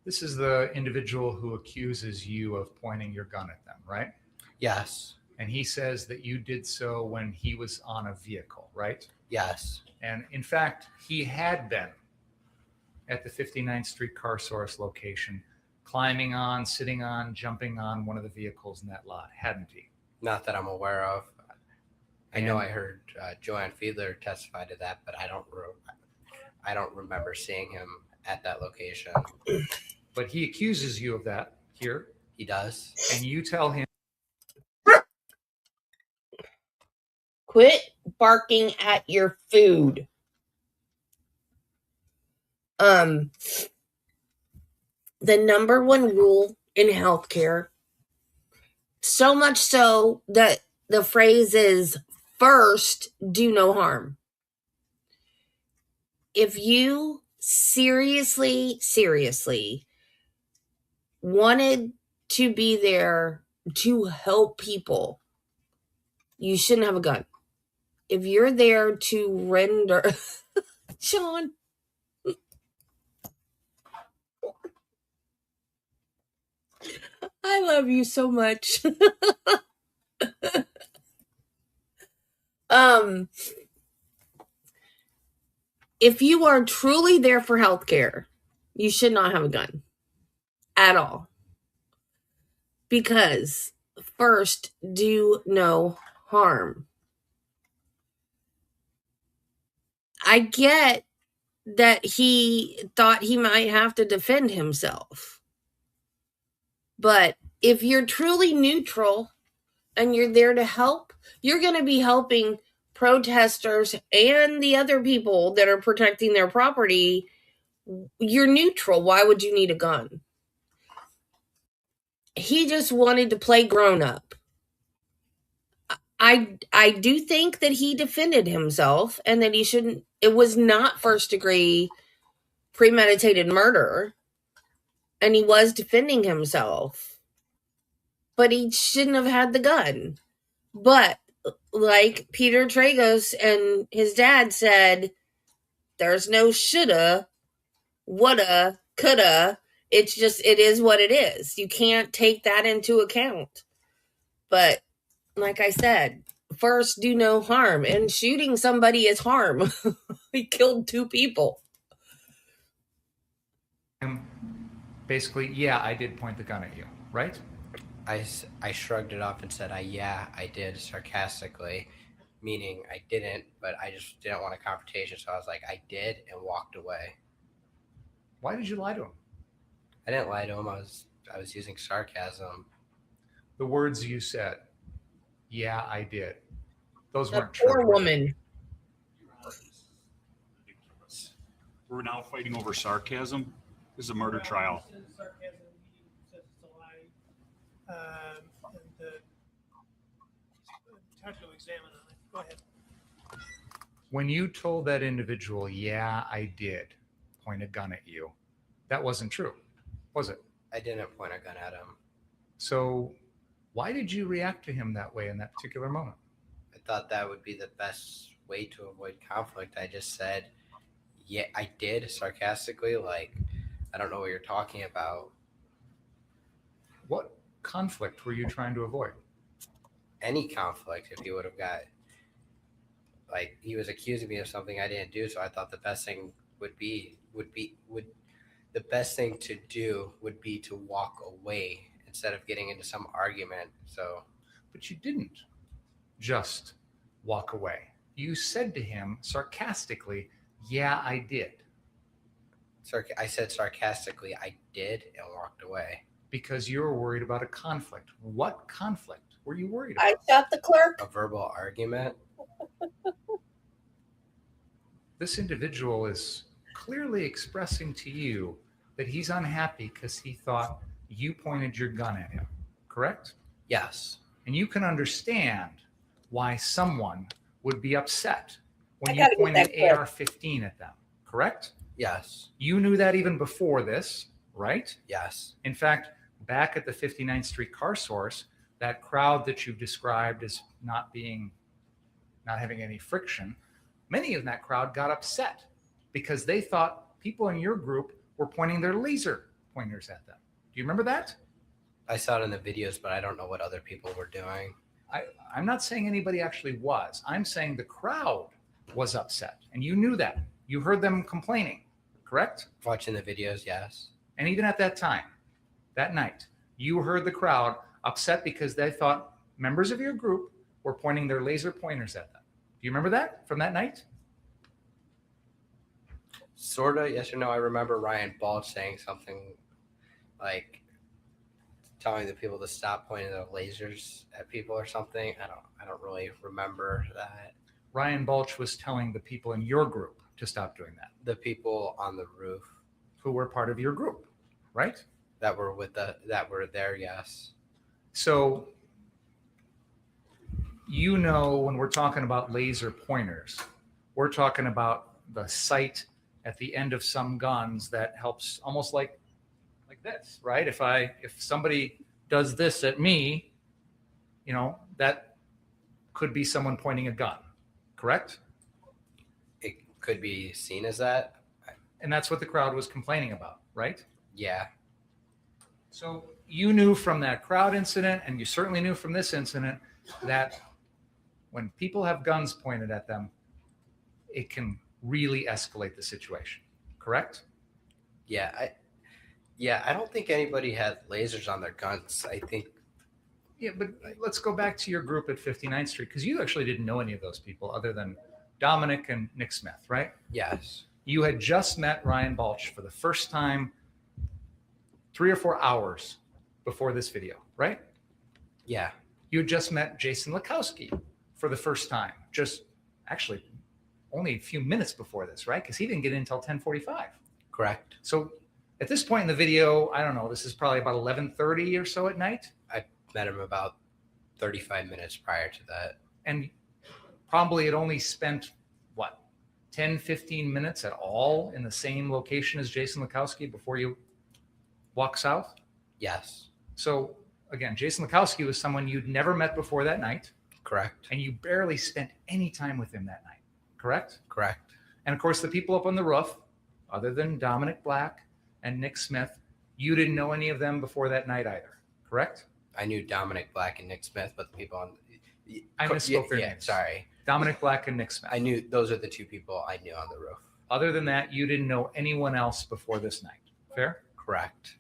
This is the individual who accuses you of pointing your gun at them, right? Yes. And he says that you did so when he was on a vehicle, right? Yes. And in fact, he had been at the 59th Street car source location, climbing on, sitting on, jumping on one of the vehicles in that lot, hadn't he? Not that I'm aware of. I know I heard Joanne Fiedler testify to that, but I don't remember seeing him at that location. But he accuses you of that here. He does. And you tell him, quit barking at your food. The number one rule in healthcare, so much so that the phrase is first, do no harm. If you seriously wanted to be there to help people, you shouldn't have a gun. If you're there to render, Sean, I love you so much. If you are truly there for healthcare, you should not have a gun at all. Because first, do no harm. I get that he thought he might have to defend himself. But if you're truly neutral and you're there to help, you're going to be helping protesters and the other people that are protecting their property. You're neutral. Why would you need a gun? He just wanted to play grown up. I do think that he defended himself and that he shouldn't. It was not first degree premeditated murder, and he was defending himself, but he shouldn't have had the gun. But like Peter Tragos and his dad said, there's no shoulda, woulda, coulda. It's just, it is what it is. You can't take that into account. But like I said, first, do no harm. And shooting somebody is harm. He killed 2 people. Basically, yeah, I did point the gun at you, right? I shrugged it off and said, yeah, I did, sarcastically, meaning I didn't, but I just didn't want a confrontation. So I was like, I did, and walked away. Why did you lie to him? I didn't lie to him. I was using sarcasm. The words you said, yeah, I did. Those The weren't true. poor woman. We're now fighting over sarcasm. This is a murder trial. He says sarcasm, he says it's a lie. It's hard to examine on it. Go ahead. When you told that individual, yeah, I did point a gun at you, that wasn't true, was it? I didn't point a gun at him. So why did you react to him that way in that particular moment? I thought that would be the best way to avoid conflict. I just said, yeah, I did, sarcastically, like, I don't know what you're talking about. What conflict were you trying to avoid? Any conflict, if he would have got, like, he was accusing me of something I didn't do, so I thought the best thing the best thing to do would be to walk away instead of getting into some argument. So, but you didn't just walk away. You said to him sarcastically, yeah, I did. I said sarcastically, I did, and walked away. Because you were worried about a conflict. What conflict were you worried about? I shot the clerk. A verbal argument. This individual is clearly expressing to you that he's unhappy because he thought you pointed your gun at him, correct? Yes. And you can understand why someone would be upset when you gotta get pointed that AR-15 at them, correct? Yes. You knew that even before this, right? Yes. In fact, back at the 59th Street car source, that crowd that you've described as not having any friction, many of that crowd got upset because they thought people in your group were pointing their laser pointers at them. Do you remember that? I saw it in the videos, but I don't know what other people were doing. I'm not saying anybody actually was. I'm saying the crowd was upset, and you knew that. You heard them complaining, correct? Watching the videos, yes. And even at that time, that night, you heard the crowd upset because they thought members of your group were pointing their laser pointers at them. Do you remember that from that night? Sort of, yes or no. I remember Ryan Balch saying something like telling the people to stop pointing their lasers at people or something. I don't really remember that. Ryan Balch was telling the people in your group to stop doing that. The people on the roof who were part of your group, right? That were there, yes. So you know, when we're talking about laser pointers, we're talking about the sight at the end of some guns that helps, almost like this, right? If somebody does this at me, you know, that could be someone pointing a gun, correct? It could be seen as that. And that's what the crowd was complaining about, right? Yeah. So you knew from that crowd incident, and you certainly knew from this incident, that when people have guns pointed at them, it can really escalate the situation, correct? Yeah. I don't think anybody had lasers on their guns. I think. Yeah, but let's go back to your group at 59th Street, because you actually didn't know any of those people other than Dominic and Nick Smith, right? Yes. You had just met Ryan Balch for the first time 3 or 4 hours before this video, right? Yeah. You had just met Jason Lakowski for the first time, just actually only a few minutes before this, right? Because he didn't get in until 10:45. Correct. So at this point in the video, I don't know, this is probably about 11:30 or so at night. I met him about 35 minutes prior to that. And probably had only spent, what, 10, 15 minutes at all in the same location as Jason Lakowski before you walk south? Yes. So again, Jason Lakowski was someone you'd never met before that night. Correct. And you barely spent any time with him that night, correct? Correct. And of course, the people up on the roof, other than Dominic Black and Nick Smith, you didn't know any of them before that night either, correct? I knew Dominic Black and Nick Smith, but the people on. I misspoke their names. Sorry. Dominic Black and Nick Smith. I knew those are the two people I knew on the roof. Other than that, you didn't know anyone else before this night. Fair? Correct.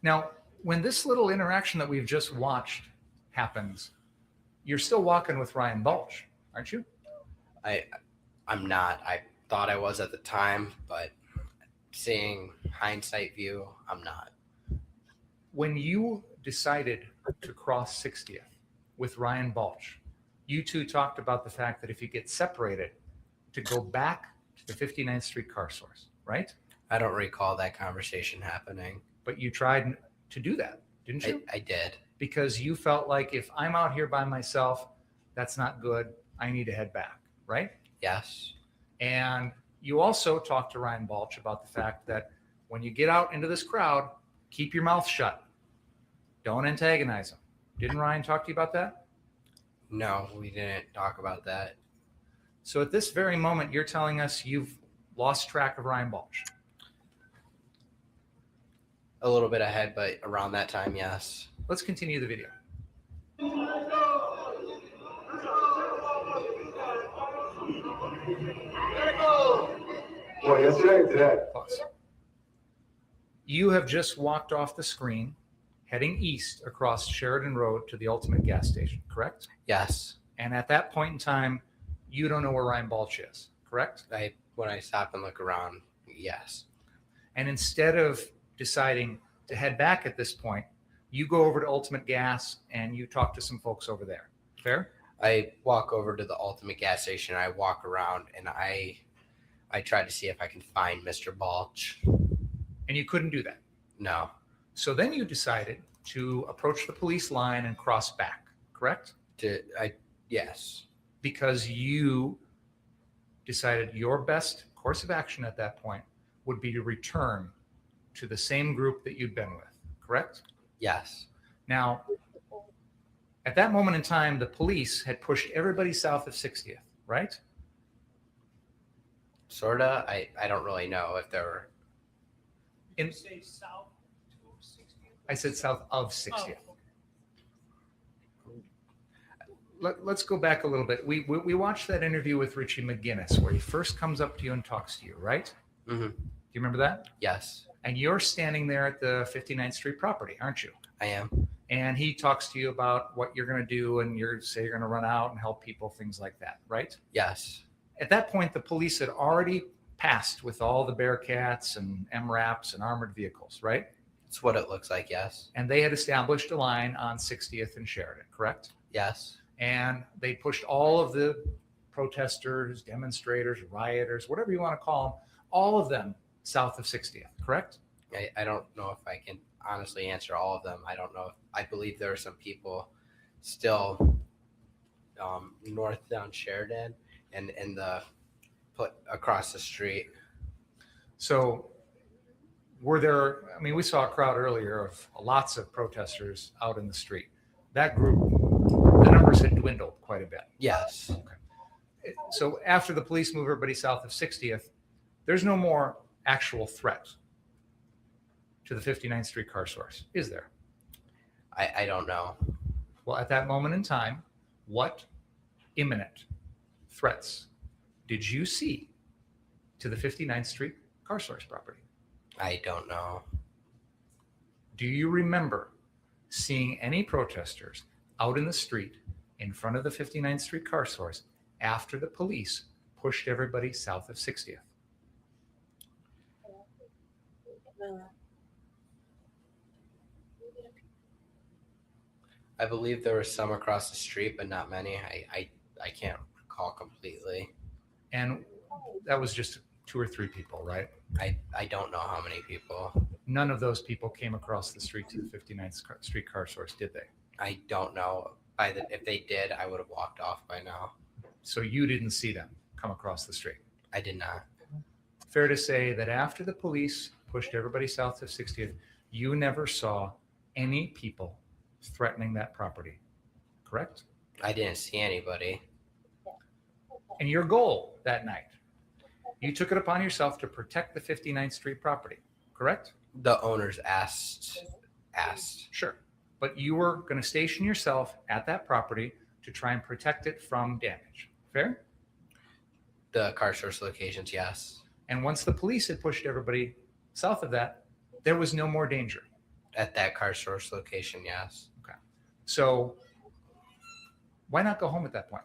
Now, when this little interaction that we've just watched happens, you're still walking with Ryan Balch, aren't you? I'm not. I thought I was at the time, but seeing hindsight view, I'm not. When you decided to cross 60th with Ryan Balch, you two talked about the fact that if you get separated, to go back to the 59th Street car source, right? I don't recall that conversation happening. But you tried to do that, didn't you? I did. Because you felt like if I'm out here by myself, that's not good. I need to head back, right? Yes. And you also talked to Ryan Balch about the fact that when you get out into this crowd, keep your mouth shut. Don't antagonize them. Didn't Ryan talk to you about that? No, we didn't talk about that. So at this very moment, you're telling us you've lost track of Ryan Balch. A little bit ahead, but around that time, yes. Let's continue the video. Well, yesterday and today. Pause. You have just walked off the screen, heading east across Sheridan Road to the Ultimate gas station, correct? Yes. And at that point in time, you don't know where Ryan Balch is, correct? When I stop and look around, yes. And instead of deciding to head back at this point, you go over to Ultimate Gas and you talk to some folks over there. Fair? I walk over to the Ultimate gas station. I walk around and I try to see if I can find Mr. Balch. And you couldn't do that. No. So then you decided to approach the police line and cross back, correct? Yes. Because you decided your best course of action at that point would be to return to the same group that you'd been with, correct? Yes. Now, at that moment in time, the police had pushed everybody south of 60th, right? Sorta. I don't really know if there were. Did you say south to 60th? I said south of 60th. Oh, Let's go back a little bit. We watched that interview with Richie McGinnis where he first comes up to you and talks to you, right? Mm-hmm. Do you remember that? Yes, And you're standing there at the 59th Street property, aren't you? I am. And he talks to you about what you're going to do, and you're going to run out and help people, things like that, right? Yes. At that point, the police had already passed with all the Bearcats and MRAPs and armored vehicles, right? It's what it looks like. Yes. And they had established a line on 60th and Sheridan, correct? Yes. And they pushed all of the protesters, demonstrators, rioters, whatever you want to call them, all of them south of 60th, correct? I don't know if I can honestly answer all of them. I don't know. I believe there are some people still north down Sheridan and in the put across the street. So were there, I mean, we saw a crowd earlier of lots of protesters out in the street. That group force had dwindled quite a bit. Yes. So after the police move everybody south of 60th, there's no more actual threat to the 59th Street car source, is there? I don't know. Well, at that moment in time, what imminent threats did you see to the 59th Street car source property? I don't know. Do you remember seeing any protesters out in the street in front of the 59th Street car source after the police pushed everybody south of 60th? I believe there were some across the street, but not many. I can't recall completely. And that was just 2 or 3 people, right? I don't know how many people. None of those people came across the street to the 59th Street car source, did they? I don't know. If they did, I would have walked off by now. So you didn't see them come across the street? I did not. Fair to say that after the police pushed everybody south of 60th, you never saw any people threatening that property, correct? I didn't see anybody. And your goal that night, you took it upon yourself to protect the 59th Street property, correct? The owners asked. Sure. But you were going to station yourself at that property to try and protect it from damage. Fair? The car source locations, yes. And once the police had pushed everybody south of that, there was no more danger. At that car source location, yes. Okay. So why not go home at that point?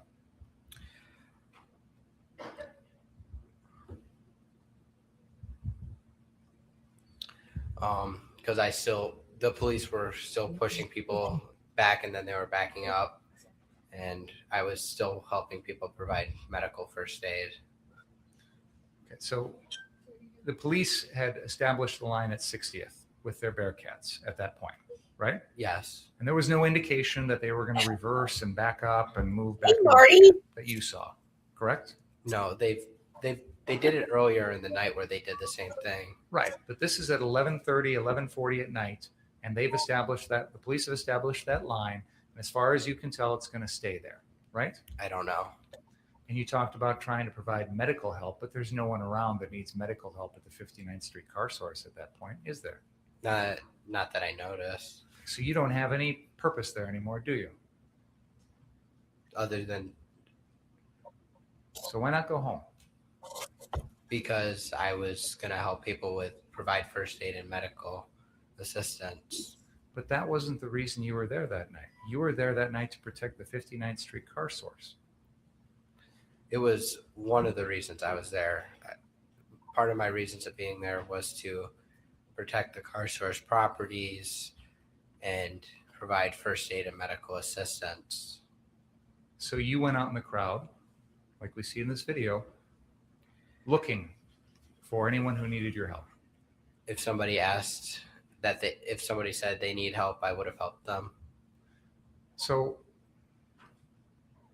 Because the police were still pushing people back, and then they were backing up, and I was still helping people provide medical first aid. Okay, so the police had established the line at 60th with their Bearcats at that point, right? Yes. And there was no indication that they were going to reverse and back up and move back Hey, Marty. that you saw, correct? No, they did it earlier in the night where they did the same thing. Right. But this is at 11:30, 11:40 at night, and they've established that, the police have established that line. And as far as you can tell, it's going to stay there, right? I don't know. And you talked about trying to provide medical help, but there's no one around that needs medical help at the 59th Street car source at that point, is there? Not that I noticed. So you don't have any purpose there anymore, do you? Other than So why not go home? because I was going to help people provide first aid and medical assistance. But that wasn't the reason you were there that night. You were there that night to protect the 59th Street car source. It was one of the reasons I was there. Part of my reasons of being there was to protect the car source properties and provide first aid and medical assistance. So you went out in the crowd, like we see in this video, looking for anyone who needed your help. If somebody asked if somebody said they need help, I would have helped them. So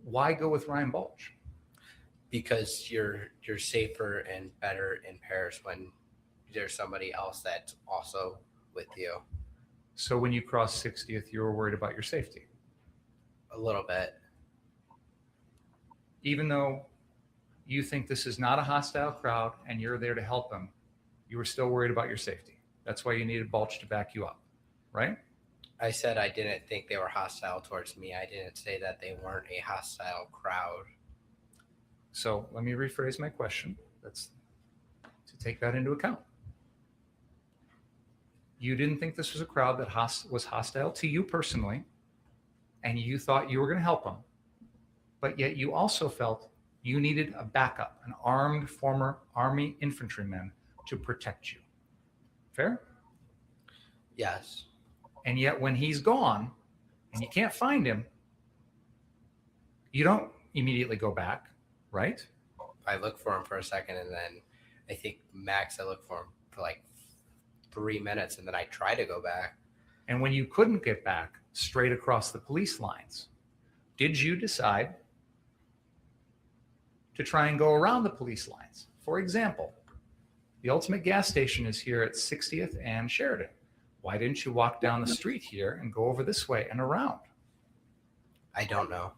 why go with Ryan Balch? Because you're safer and better in pairs when there's somebody else that's also with you. So when you crossed 60th, you were worried about your safety, A little bit. even though you think this is not a hostile crowd and you're there to help them. You were still worried about your safety. That's why you needed Balch to back you up, right? I said I didn't think they were hostile towards me. I didn't say that they weren't a hostile crowd. So let me rephrase my question. That's to take that into account. You didn't think this was a crowd that was hostile to you personally, and you thought you were going to help them, but yet you also felt you needed a backup, an armed former Army infantryman to protect you. Fair? Yes. And yet when he's gone and you can't find him, you don't immediately go back, right? I looked for him for a second, and then I think max I looked for him for like 3 minutes, and then I tried to go back. And when you couldn't get back straight across the police lines, did you decide to try and go around the police lines? For example, the Ultimate gas station is here at 60th and Sheridan. Why didn't you walk down the street here and go over this way and around? I don't know.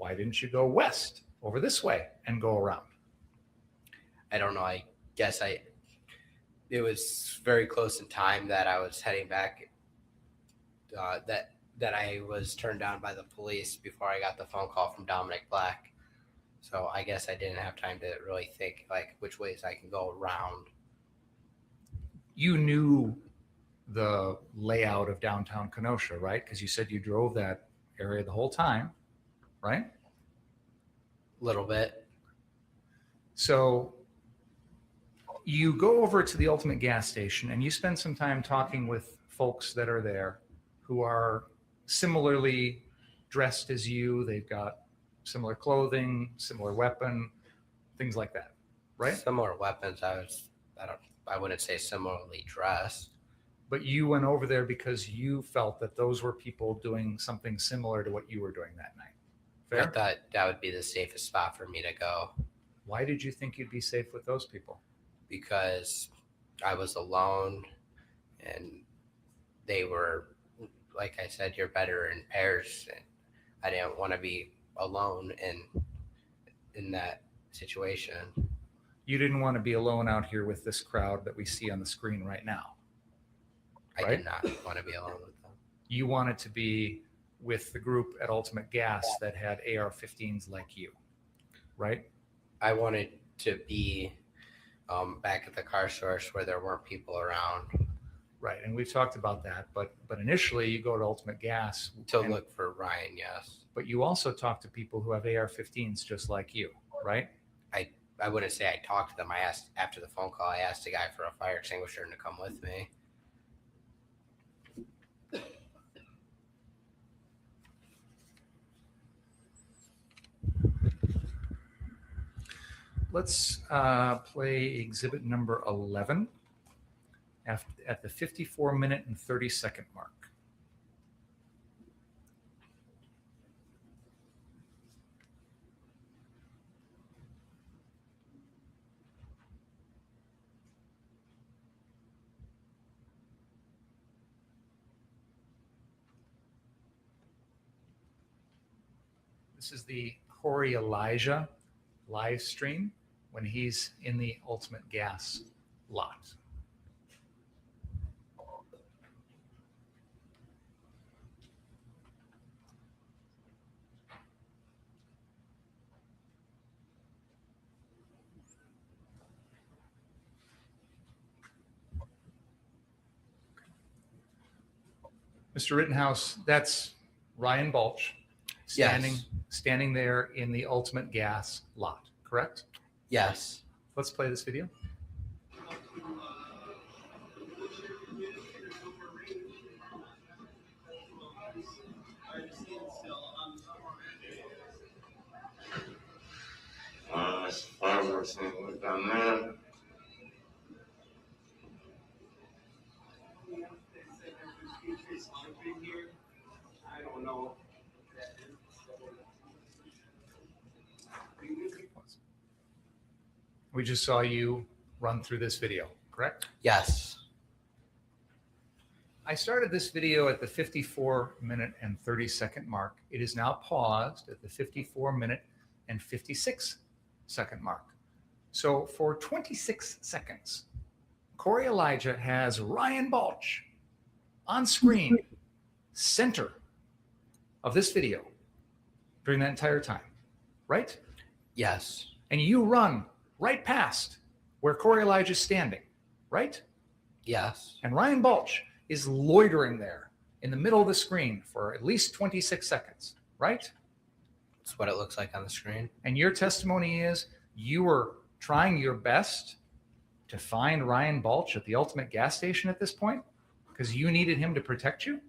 Why didn't you go west over this way and go around? I don't know. I guess it was very close in time that I was heading back. That I was turned down by the police before I got the phone call from Dominic Black. So I guess I didn't have time to really think like which ways I can go around. You knew the layout of downtown Kenosha, right? Because you said you drove that area the whole time, right? A little bit. So you go over to the Ultimate Gas Station and you spend some time talking with folks that are there who are similarly dressed as you. They've got similar clothing, similar weapon, things like that, right? Similar weapons. I wouldn't say similarly dressed. But you went over there because you felt that those were people doing something similar to what you were doing that night. Fair? I thought that would be the safest spot for me to go. Why did you think you'd be safe with those people? Because I was alone and they were, like I said, you're better in pairs. And I didn't want to be alone in that situation. You didn't want to be alone out here with this crowd that we see on the screen right now. I Right? did not want to be alone with them. You wanted to be with the group at Ultimate Gas that had AR-15s like you, right? I wanted to be back at the car source where there weren't people around. Right, and we've talked about that, but initially you go to Ultimate Gas To and- look for Ryan, yes. but you also talk to people who have AR-15s just like you, right? I wouldn't say I talked to them. I asked after the phone call, I asked a guy for a fire extinguisher to come with me. Let's play exhibit number 11 at the 54-minute and 30-second mark. This is the Corey Elijah live stream when he's in the Ultimate Gas lot. Mr. Rittenhouse, that's Ryan Balch standing there in the Ultimate Gas lot, correct? Yes. Let's play this video. Fireworks and down there. I don't know. We just saw you run through this video, correct? Yes. I started this video at the 54-minute and 30-second mark. It is now paused at the 54-minute and 56-second mark. So for 26 seconds, Corey Elijah has Ryan Balch on screen, center of this video during that entire time, right? Yes. And you run right past where Corey Elijah is standing, right? Yes. And Ryan Balch is loitering there in the middle of the screen for at least 26 seconds, right? That's what it looks like on the screen. And your testimony is you were trying your best to find Ryan Balch at the Ultimate Gas Station at this point because you needed him to protect you?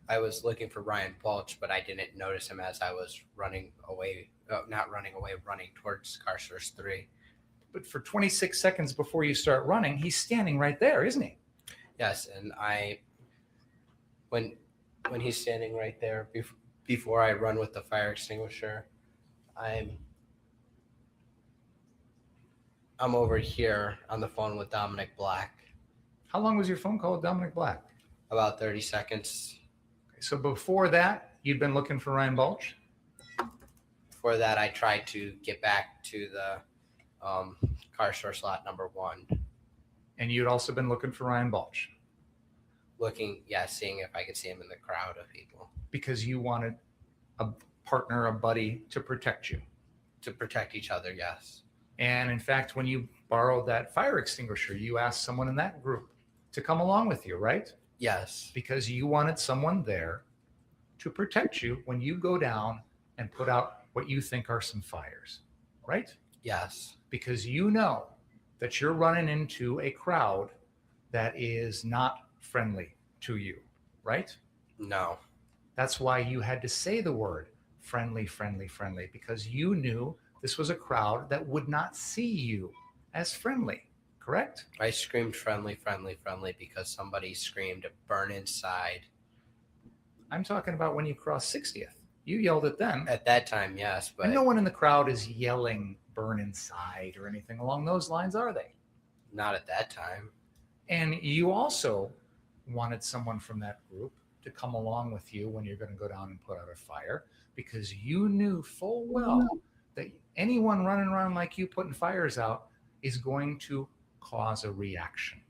I was looking for Ryan Balch, but I didn't notice him as I was running away, running towards car source 3. But for 26 seconds before you start running, he's standing right there, isn't he? Yes, and when he's standing right there before I run with the fire extinguisher, I'm over here on the phone with Dominic Black. How long was your phone call with Dominic Black? About 30 seconds. Okay, so before that, you'd been looking for Ryan Balch? before that, I tried to get back to the car source lot number 1. And you'd also been looking for Ryan Balch Seeing if I could see him in the crowd of people. because you wanted a partner, a buddy to protect you. To protect each other, yes. And in fact, when you borrowed that fire extinguisher, you asked someone in that group to come along with you, right? Yes. Because you wanted someone there to protect you when you go down and put out what you think are some fires, right? Yes. Because you know that you're running into a crowd that is not friendly to you, right? No. That's why you had to say the word friendly, friendly, friendly, because you knew this was a crowd that would not see you as friendly, correct? I screamed friendly, friendly, friendly because somebody screamed burn inside. I'm talking about when you crossed 60th. You yelled at them. At that time, yes, but And no one in the crowd is yelling burn inside or anything along those lines, are they? not at that time. And you also wanted someone from that group to come along with you when you're going to go down and put out a fire, because you knew full well that anyone running around like you putting fires out is going to cause a reaction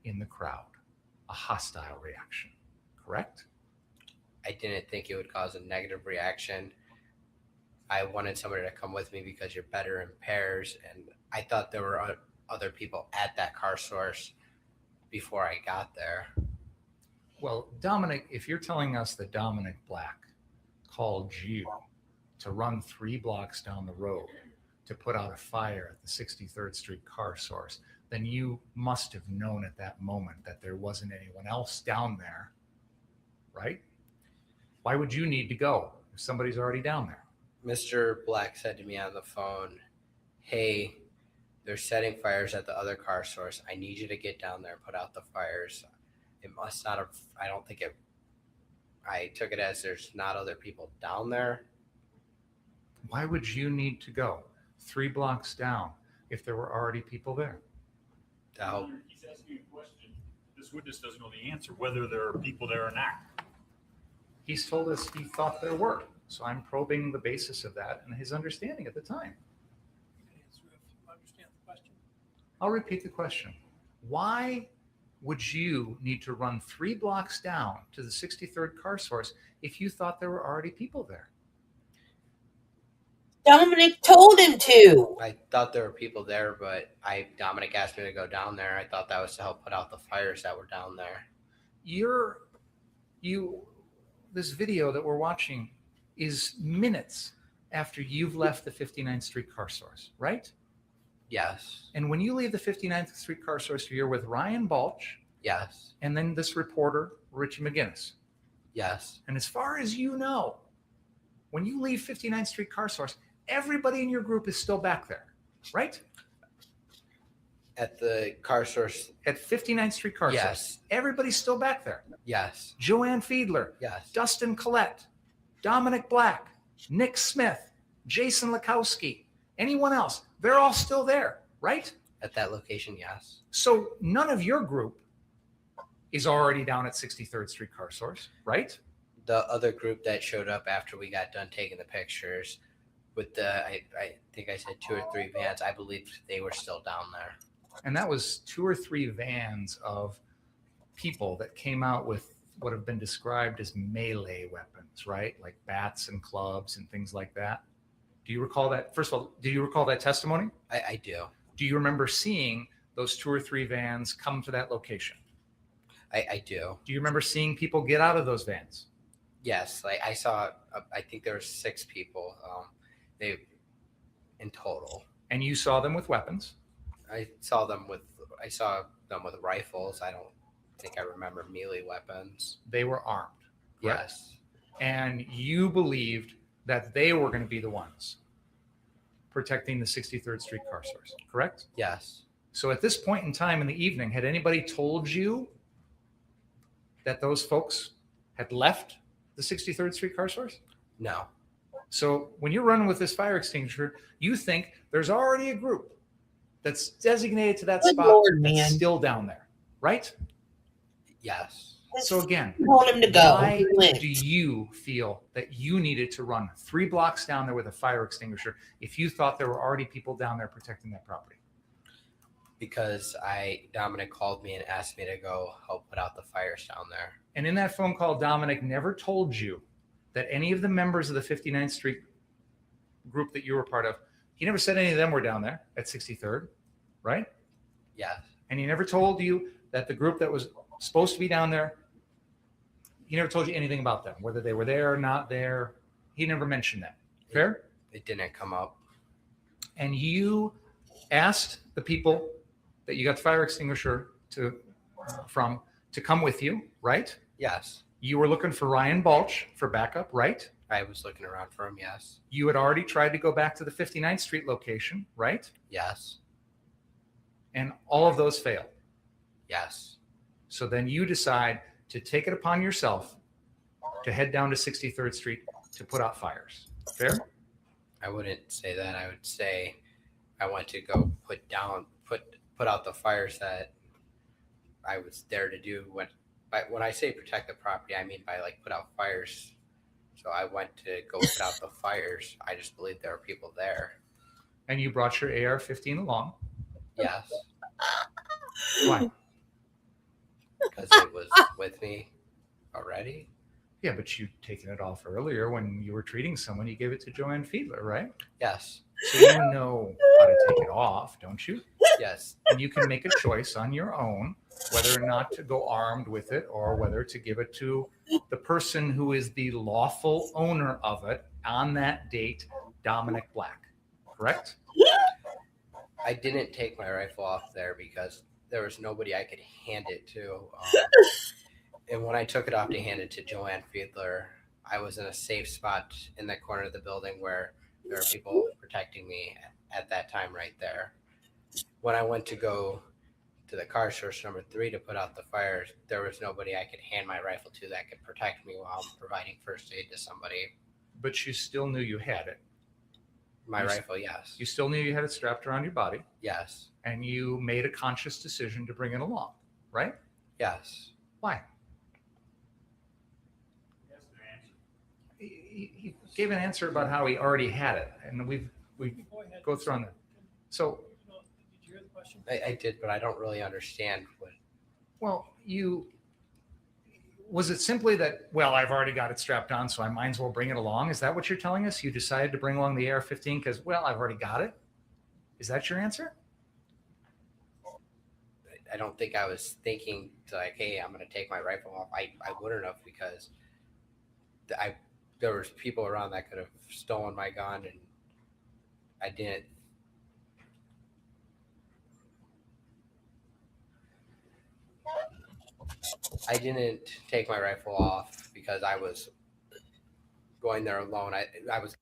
in the crowd, a hostile reaction, correct? I didn't think it would cause a negative reaction. I wanted somebody to come with me because you're better in pairs, and I thought there were other people at that car source before I got there. Well, Dominic, if you're telling us that Dominic Black called you to run 3 blocks down the road to put out a fire at the 63rd Street car source, then you must have known at that moment that there wasn't anyone else down there, right? Why would you need to go if somebody's already down there? Mr. Black said to me on the phone, hey, they're setting fires at the other car source. I need you to get down there and put out the fires. It must not have, I took it as there's not other people down there. Why would you need to go 3 blocks down if there were already people there? He's asking a question. This witness doesn't know the answer, whether there are people there or not. He's told us he thought there were. So I'm probing the basis of that and his understanding at the time. Understand the question. I'll repeat the question. Why would you need to run 3 blocks down to the 63rd car source if you thought there were already people there? Dominic told him to. I thought there were people there, but Dominic asked me to go down there. I thought that was to help put out the fires that were down there. This video that we're watching is minutes after you've left the 59th Street car source, right? Yes. And when you leave the 59th Street car source, you're with Ryan Balch. Yes. And then this reporter, Richie McGinnis. Yes. And as far as you know, when you leave 59th Street car source, everybody in your group is still back there, right? At the car source. At 59th Street car Yes. source, everybody's still back there. Yes. Joanne Fiedler. Yes. Dustin Collette. Dominic Black. Nick Smith. Jason Lakowski. Anyone else. They're all still there, right? At that location, yes. So none of your group is already down at 63rd Street car source, right? The other group that showed up after we got done taking the pictures with I think I said 2 or 3 vans, I believe they were still down there. And that was 2 or 3 vans of people that came out with what have been described as melee weapons, right? Like bats and clubs and things like that. Do you recall that? First of all, do you recall that testimony? I do. Do you remember seeing those 2 or 3 vans come to that location? I do. Do you remember seeing people get out of those vans? Yes. Like I saw, I think there were 6 people in total. And you saw them with weapons? I saw them with rifles. I don't think I remember melee weapons. They were armed. Correct? Yes. And you believed that they were going to be the ones protecting the 63rd Street car source, correct? Yes. So at this point in time in the evening, had anybody told you that those folks had left the 63rd Street car source? No. So when you're running with this fire extinguisher, you think there's already a group that's designated to that Good spot Lord, that's man. still down there, right? Yes. So again, told him to go. why He went. do you feel that you needed to run 3 blocks down there with a fire extinguisher if you thought there were already people down there protecting that property? Because Dominic called me and asked me to go help put out the fires down there. And in that phone call, Dominic never told you that any of the members of the 59th Street group that you were part of, he never said any of them were down there at 63rd, right? Yes. And he never told you that the group that was supposed to be down there, he never told you anything about them, whether they were there or not there. He never mentioned that. Fair? It didn't come up. And you asked the people that you got the fire extinguisher from to come with you, right? Yes. You were looking for Ryan Balch for backup, right? I was looking around for him, yes. You had already tried to go back to the 59th Street location, right? Yes. And all of those failed. Yes. So then you decide to take it upon yourself to head down to 63rd Street to put out fires. Fair? I wouldn't say that. I would say I went to go put out the fires that I was there to do. When I say protect the property, I mean by like put out fires. So I went to go put out the fires. I just believed there were people there. And you brought your AR-15 along. Yes. Why? Because it was with me already. Yeah, but you'd taken it off earlier when you were treating someone. You gave it to Joanne Fiedler, right? Yes. So you know how to take it off, don't you? Yes. And you can make a choice on your own whether or not to go armed with it or whether to give it to the person who is the lawful owner of it on that date, Dominic Black. Correct? I didn't take my rifle off there because there was nobody I could hand it to. And when I took it off to hand it to Joanne Fiedler, I was in a safe spot in that corner of the building where there were people protecting me at that time right there. When I went to go to the car source number 3 to put out the fires, there was nobody I could hand my rifle to that could protect me while I'm providing first aid to somebody. But you still knew you had it. My rifle, yes. You still knew you had it strapped around your body. Yes. And you made a conscious decision to bring it along, right? Yes. Why? He gave an answer about how he already had it, and we go through on that. So, Did you hear the question? I did, but I don't really understand what. well, was it simply that, well, I've already got it strapped on, so I might as well bring it along? Is that what you're telling us? You decided to bring along the AR-15 because, well, I've already got it? Is that your answer? I don't think I was thinking like, hey, I'm going to take my rifle off. I wouldn't have because there was people around that could have stolen my gun, and I didn't. I didn't take my rifle off because I was going there alone. I was.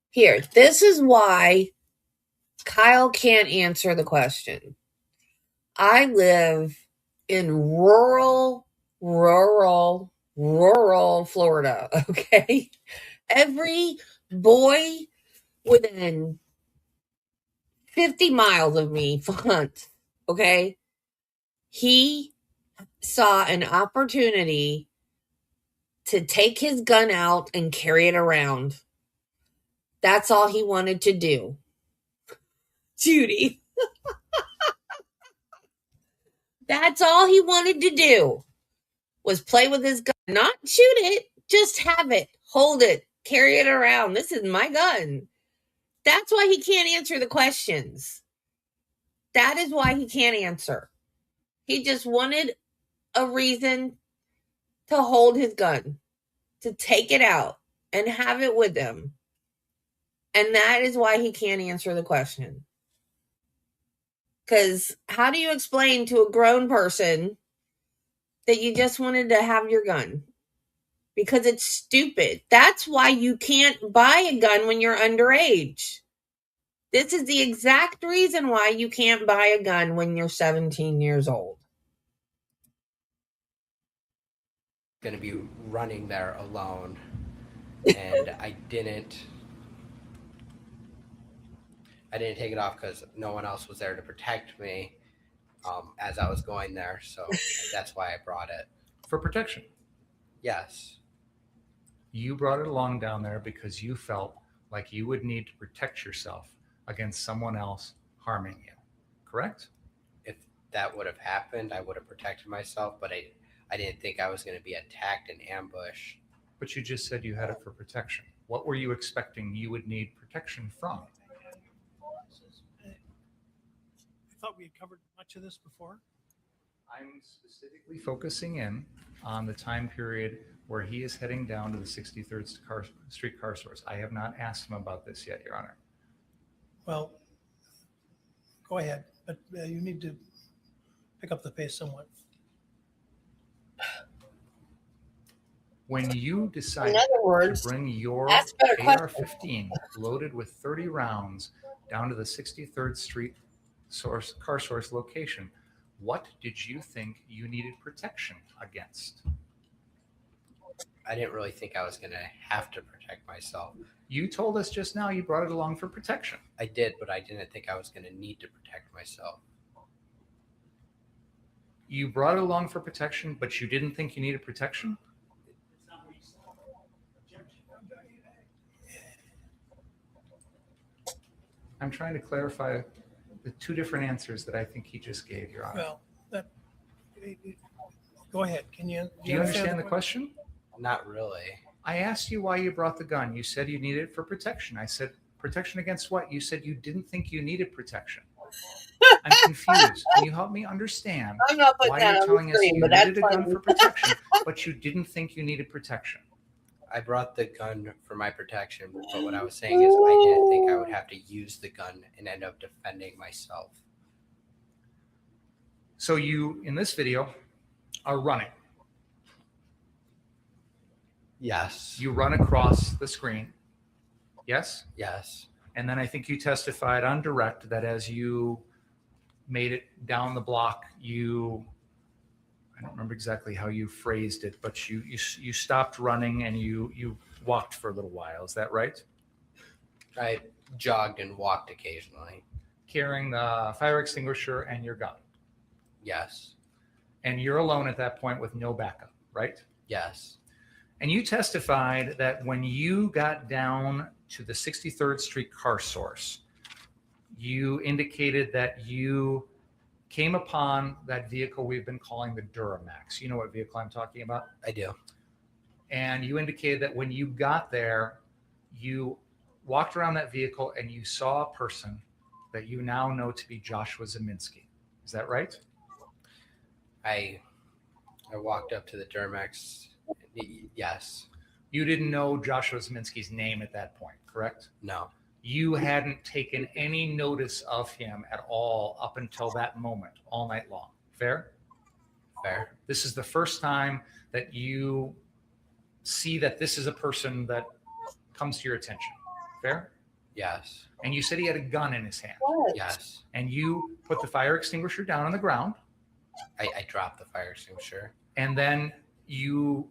Here, this is why Kyle can't answer the question. I live in rural Florida, okay? Every boy within 50 miles of me hunts, okay? He saw an opportunity to take his gun out and carry it around. That's all he wanted to do. Judy. That's all he wanted to do was play with his gun. Not shoot it, just have it, hold it, carry it around. This is my gun. That's why he can't answer the questions. That is why he can't answer. He just wanted a reason to hold his gun, to take it out and have it with him. And that is why he can't answer the question. Because how do you explain to a grown person that you just wanted to have your gun? Because it's stupid. That's why you can't buy a gun when you're underage. This is the exact reason why you can't buy a gun when you're 17 years old. Going to be running there alone, and I didn't take it off because no one else was there to protect me as I was going there, so that's why I brought it. for protection. Yes. You brought it along down there because you felt like you would need to protect yourself against someone else harming you, correct? If that would have happened, I would have protected myself, but I didn't think I was going to be attacked and ambushed. But you just said you had it for protection. What were you expecting you would need protection from? I thought we had covered much of this before. I'm specifically focusing in on the time period where he is heading down to the 63rd Street car source. I have not asked him about this yet, Your Honor. Well, go ahead, but you need to pick up the pace somewhat. When you decided In other words, to bring your ask better AR-15 loaded with 30 rounds down to the 63rd Street car source location, what did you think you needed protection against? I didn't really think I was going to have to protect myself. You told us just now you brought it along for protection. I did, but I didn't think I was going to need to protect myself. You brought it along for protection, but you didn't think you needed protection? I'm trying to clarify the two different answers that I think he just gave, Your Honor. Well, go ahead. Can you? Do you understand the question? Not really. I asked you why you brought the gun. You said you needed it for protection. I said, protection against what? You said you didn't think you needed protection. I'm confused. Can you help me understand I'm not putting why that you're on telling the us screen, you but that's needed a gun fine. for protection, but you didn't think you needed protection? I brought the gun for my protection, but what I was saying is I didn't think I would have to use the gun and end up defending myself. So you, in this video, are running. Yes. You run across the screen. Yes? Yes. And then I think you testified on direct that as you made it down the block, I don't remember exactly how you phrased it, but you stopped running and you walked for a little while. Is that right? I jogged and walked occasionally. Carrying the fire extinguisher and your gun. Yes. And you're alone at that point with no backup, right? Yes. And you testified that when you got down to the 63rd Street car source, you indicated that you came upon that vehicle we've been calling the Duramax. You know what vehicle I'm talking about? I do. And you indicated that when you got there, you walked around that vehicle and you saw a person that you now know to be Joshua Zeminski. Is that right? I walked up to the Duramax. Yes. You didn't know Joshua Zeminski's name at that point, correct? No. You hadn't taken any notice of him at all up until that moment, all night long. Fair? Fair. This is the first time that you see that this is a person that comes to your attention. Fair? Yes. And you said he had a gun in his hand. What? Yes. And you put the fire extinguisher down on the ground. I dropped the fire extinguisher. And then you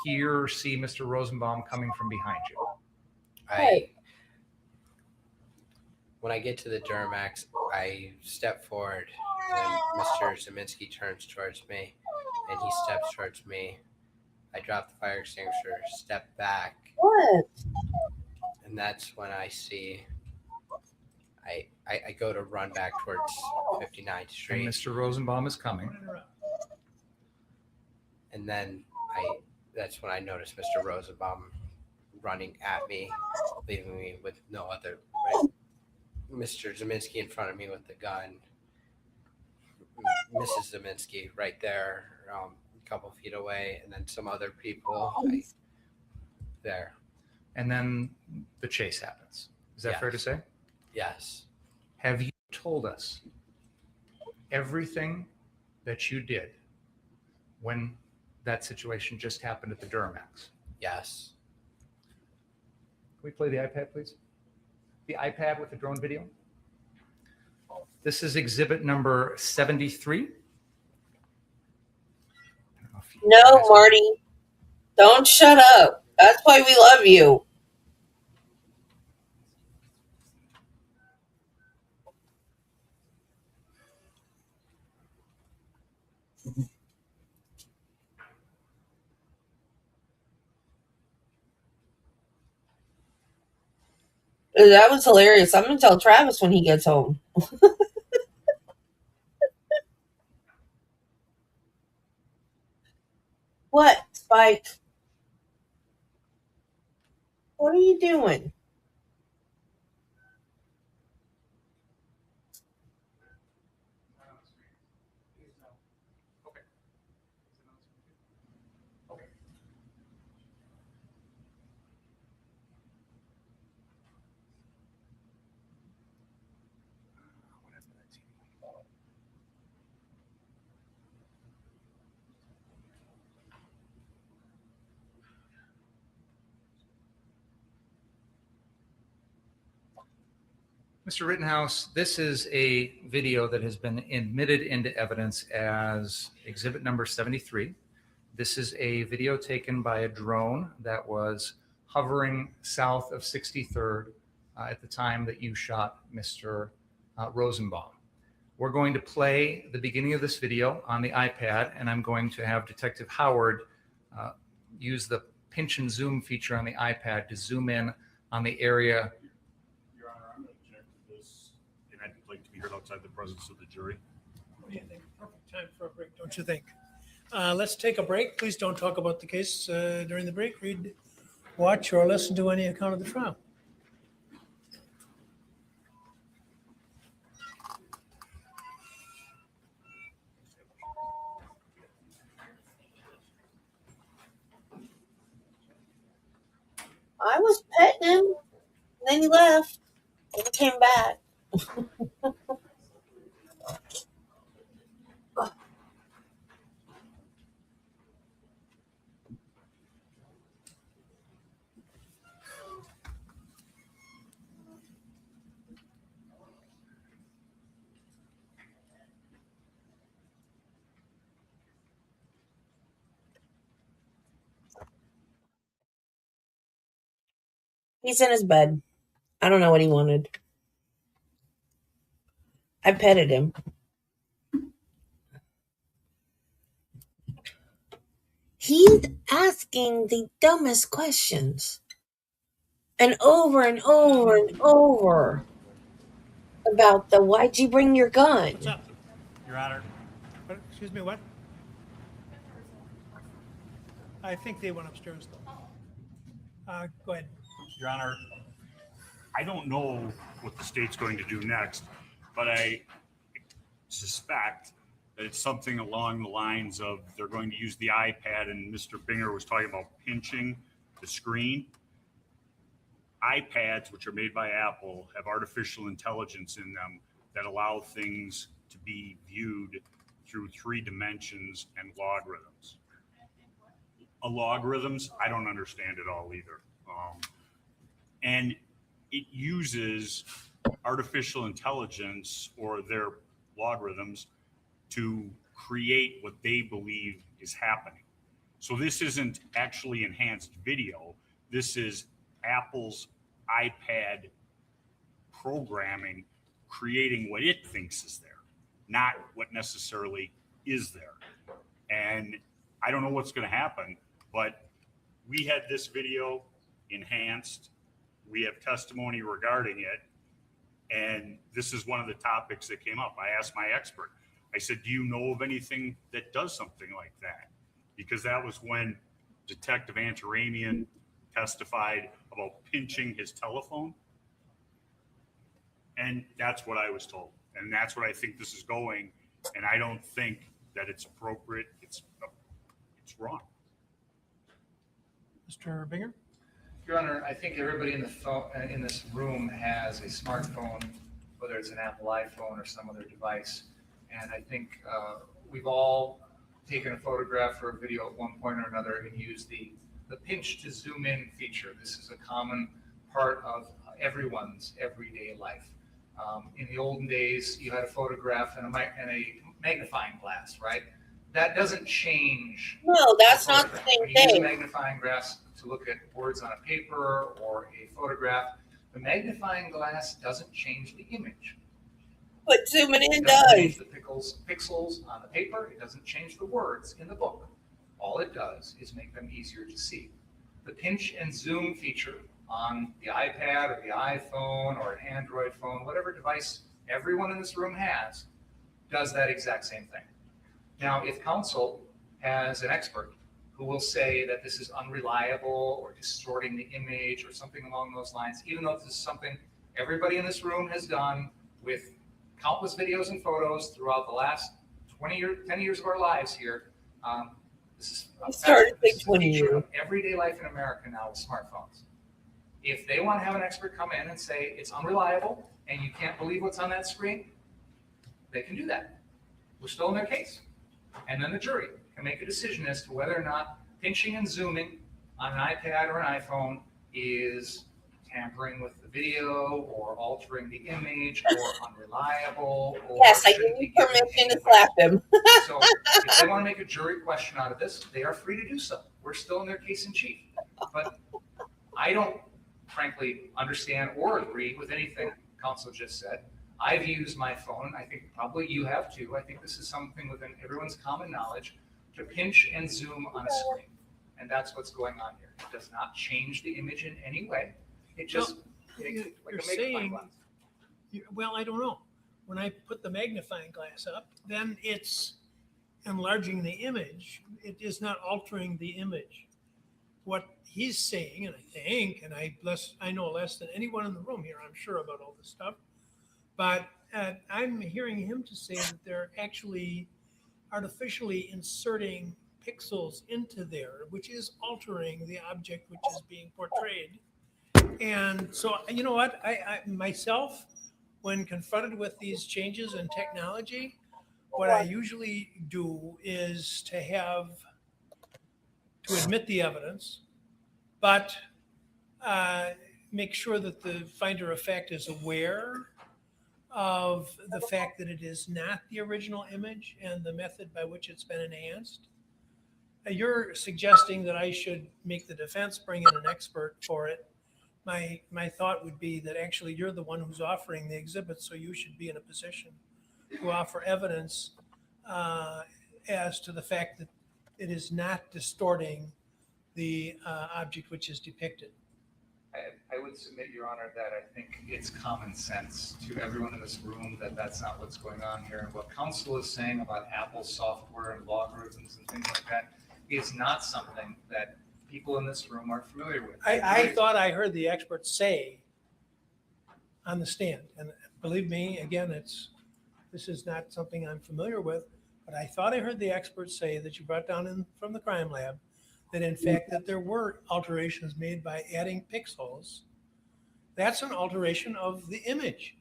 hear or see Mr. Rosenbaum coming from behind you. When I get to the Duramax, I step forward, and Mr. Zeminski turns towards me, and he steps towards me. I drop the fire extinguisher, step back, What? and that's when I see. I go to run back towards 59th And Street, Mr. Rosenbaum is coming. and then that's when I notice Mr. Rosenbaum running at me, leaving me with no other. Right? Mr. Zeminski in front of me with the gun. Mrs. Zeminski right there, a couple feet away, and then some other people there. And then the chase happens. Is that fair to say? Yes. Have you told us everything that you did when that situation just happened at the Duramax? Yes. Can we play the iPad, please? The iPad with the drone video. This is exhibit number 73. No, Marty. Don't shut up. That's why we love you. That was hilarious. I'm going to tell Travis when he gets home. What, Spike? What are you doing? Mr. Rittenhouse, this is a video that has been admitted into evidence as exhibit number 73. This is a video taken by a drone that was hovering south of 63rd at the time that you shot Mr. Rosenbaum. We're going to play the beginning of this video on the iPad, and I'm going to have Detective Howard use the pinch and zoom feature on the iPad to zoom in on the area. Your Honor, I'm going to object to this, and I'd like to be heard outside the presence of the jury. What do you think? Perfect time for a break, don't you think? Let's take a break. Please don't talk about the case during the break. Read, watch, or listen to any account of the trial. I was petting him. Then he left. And he came back. He's in his bed. I don't know what he wanted. I petted him. He's asking the dumbest questions. And over and over and over about the why'd you bring your gun? What's up? Your Honor. What, excuse me, what? I think they went upstairs, though. Go ahead. Your Honor, I don't know what the state's going to do next, but I suspect that it's something along the lines of they're going to use the iPad, and Mr. Binger was talking about pinching the screen. iPads, which are made by Apple, have artificial intelligence in them that allow things to be viewed through 3 dimensions and logarithms. Logarithms, I don't understand it all either. And it uses artificial intelligence or their logarithms to create what they believe is happening. So this isn't actually enhanced video. This is Apple's iPad programming, creating what it thinks is there, not what necessarily is there. And I don't know what's going to happen, but we had this video enhanced. We have testimony regarding it. And this is one of the topics that came up. I asked my expert, I said, do you know of anything that does something like that? Because that was when Detective Antaramian testified about pinching his telephone. And that's what I was told. And that's what I think this is going. And I don't think that it's appropriate. It's wrong. Mr. Binger? Your Honor, I think everybody in this room has a smartphone, whether it's an Apple iPhone or some other device. And I think we've all taken a photograph or a video at one point or another and used the pinch to zoom in feature. This is a common part of everyone's everyday life. In the olden days, you had a photograph and a magnifying glass, right? That doesn't change. No, that's not the same when you use a thing. magnifying glass to look at words on a paper or a photograph, the magnifying glass doesn't change the image. But zooming in It doesn't change does. the pixels on the paper. It doesn't change the words in the book. All it does is make them easier to see. The pinch and zoom feature on the iPad or the iPhone or an Android phone, whatever device everyone in this room has, does that exact same thing. Now, if counsel has an expert who will say that this is unreliable or distorting the image or something along those lines, even though this is something everybody in this room has done with countless videos and photos throughout the last 10 years of our lives here. This is a feature of everyday life in America now with smartphones. If they want to have an expert come in and say it's unreliable and you can't believe what's on that screen, they can do that. We're still in their case. And then the jury can make a decision as to whether or not pinching and zooming on an iPad or an iPhone is tampering with the video or altering the image or unreliable. Or yes, I give you permission to slap him. So if they want to make a jury question out of this, they are free to do so. We're still in their case in chief. But I don't, frankly, understand or agree with anything counsel just said. I've used my phone. I think probably you have too. I think this is something within everyone's common knowledge to pinch and zoom on a screen. And that's what's going on here. It does not change the image in any way. It just makes it like a magnifying glass. Well, I don't know. When I put the magnifying glass up, then it's enlarging the image. It is not altering the image. What he's saying, and I think, and I know less than anyone in the room here, I'm sure, about all this stuff, but I'm hearing him to say that they're actually artificially inserting pixels into there, which is altering the object which is being portrayed. And so, you know what, I myself, when confronted with these changes in technology, what I usually do is to admit the evidence, but make sure that the finder of fact is aware of the fact that it is not the original image and the method by which it's been enhanced. You're suggesting that I should make the defense bring in an expert for it. My thought would be that actually you're the one who's offering the exhibit, so you should be in a position to offer evidence as to the fact that it is not distorting the object which is depicted. I would submit, Your Honor, that I think it's common sense to everyone in this room that that's not what's going on here. And what counsel is saying about Apple software and logarithms and things like that is not something that people in this room are familiar with. I thought I heard the expert say on the stand, and believe me, again, this is not something I'm familiar with, but I thought I heard the expert say that you brought down in from the crime lab that in fact that there were alterations made by adding pixels. That's an alteration of the image.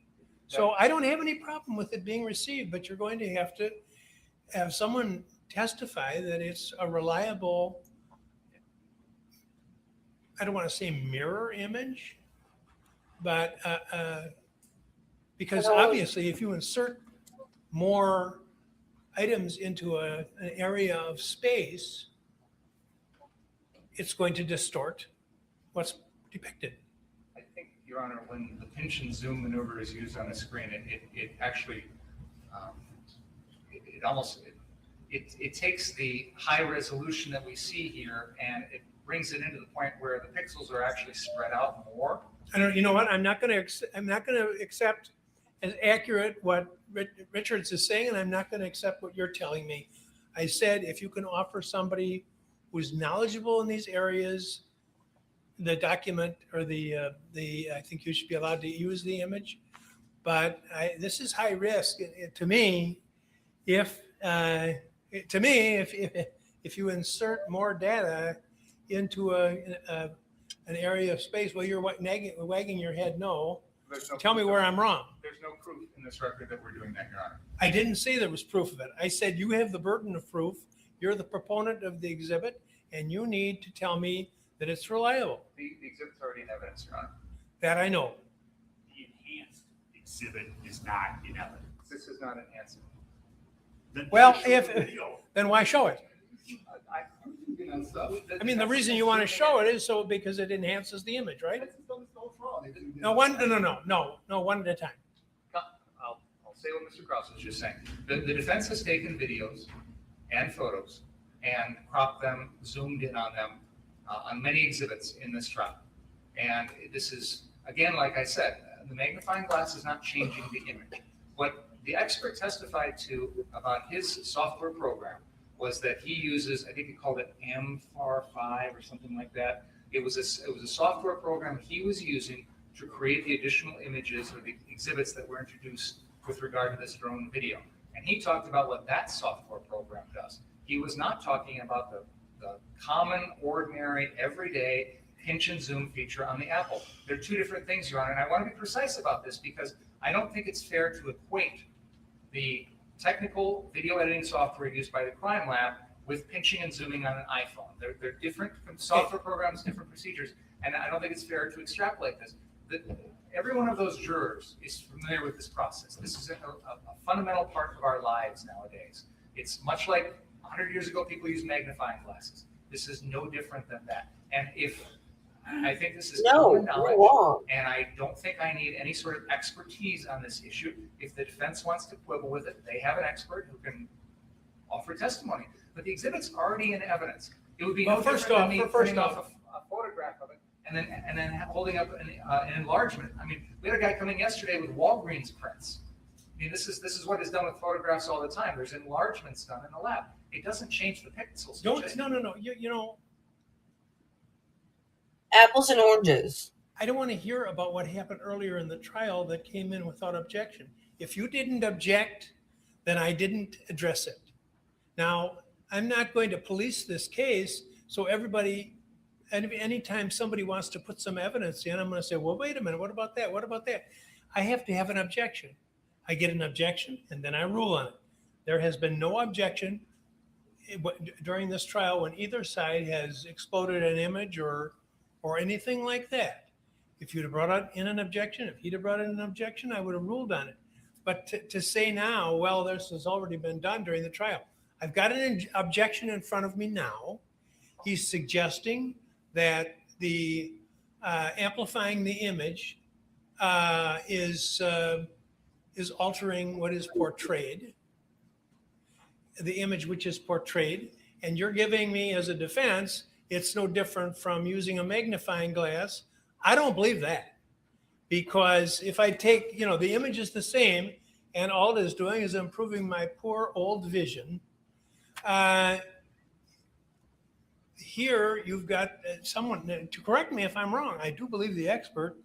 So I don't have any problem with it being received, but you're going to have someone testify that it's a reliable, I don't want to say mirror image, but because obviously if you insert more items into an area of space, it's going to distort what's depicted. I think, Your Honor, when the pinch and zoom maneuver is used on a screen, it actually, it takes the high resolution that we see here and it brings it into the point where the pixels are actually spread out more. You know what? I'm not going to accept as accurate what Richards is saying, and I'm not going to accept what you're telling me. I said if you can offer somebody who's knowledgeable in these areas, the document or the I think you should be allowed to use the image, but this is high risk to me. If you insert more data into an area of space, well, you're wagging your head no. Tell me where I'm wrong. There's no proof in this record that we're doing that, Your Honor. I didn't say there was proof of it. I said you have the burden of proof. You're the proponent of the exhibit, and you need to tell me that it's reliable. The exhibit's already in evidence, Your Honor. That I know. The enhanced exhibit is not in evidence. This is not enhancing. Well, then why show it? I mean, the reason you want to show it is because it enhances the image, right? No, one at a time. I'll say what Mr. Krause was just saying. The defense has taken videos and photos and cropped them, zoomed in on them on many exhibits in this trial. And this is, again, like I said, the magnifying glass is not changing the image. What the expert testified to about his software program was that he uses, I think he called it AMFAR5 or something like that. It was a software program he was using to create the additional images or the exhibits that were introduced with regard to this drone video. And he talked about what that software program does. He was not talking about the common, ordinary, everyday pinch and zoom feature on the Apple. They're two different things, Your Honor, and I want to be precise about this because I don't think it's fair to equate the technical video editing software used by the crime lab with pinching and zooming on an iPhone. They're different software programs, different procedures, and I don't think it's fair to extrapolate this. Every one of those jurors is familiar with this process. This is a fundamental part of our lives nowadays. It's much like 100 years ago, people used magnifying glasses. This is no different than that. And I think this is common knowledge, and I don't think I need any sort of expertise on this issue. If the defense wants to quibble with it, they have an expert who can offer testimony. But the exhibit's already in evidence. It would be no different than me printing off a photograph of it and then holding up an enlargement. I mean, we had a guy coming yesterday with Walgreens prints. I mean, this is what is done with photographs all the time. There's enlargements done in the lab. It doesn't change the pixels. No. You know, Apples and oranges. I don't want to hear about what happened earlier in the trial that came in without objection. If you didn't object, then I didn't address it. Now, I'm not going to police this case, so everybody, anytime somebody wants to put some evidence in, I'm going to say, well, wait a minute, what about that? What about that? I have to have an objection. I get an objection, and then I rule on it. There has been no objection during this trial when either side has exploded an image or anything like that. If you'd have brought in an objection, if he'd have brought in an objection, I would have ruled on it. But to say now, well, this has already been done during the trial. I've got an objection in front of me now. He's suggesting that the amplifying the image is altering what is portrayed, the image which is portrayed, and you're giving me as a defense, it's no different from using a magnifying glass. I don't believe that, because if I take, the image is the same and all it is doing is improving my poor old vision. Here you've got someone, to correct me if I'm wrong, I do believe the expert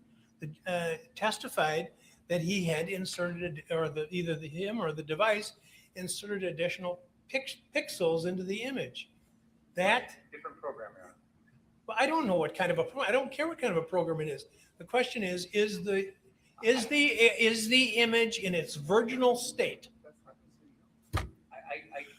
testified that he had inserted, or either him or the device inserted additional pixels into the image. That Different program, Your Honor. Well, I don't know what kind of I don't care what kind of a program it is. The question is the image in its virginal state?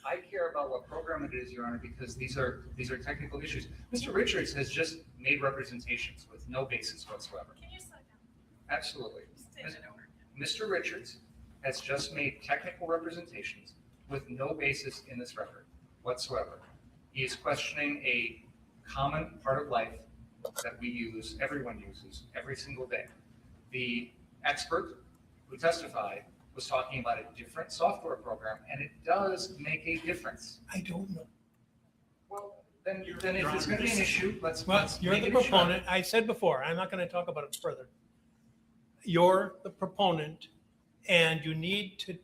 I care about what program it is, Your Honor, because these are technical issues. Mr. Richards has just made representations with no basis whatsoever. Can you slow down? Absolutely. Stand it over. Mr. Richards has just made technical representations with no basis in this record whatsoever. He is questioning a common part of life that we use, everyone uses, every single day. The expert who testified was talking about a different software program, and it does make a difference. I don't know. Well, then if it's going to be an issue, let's You're make the an issue. proponent. I said before, I'm not going to talk about it further. You're the proponent, and you need to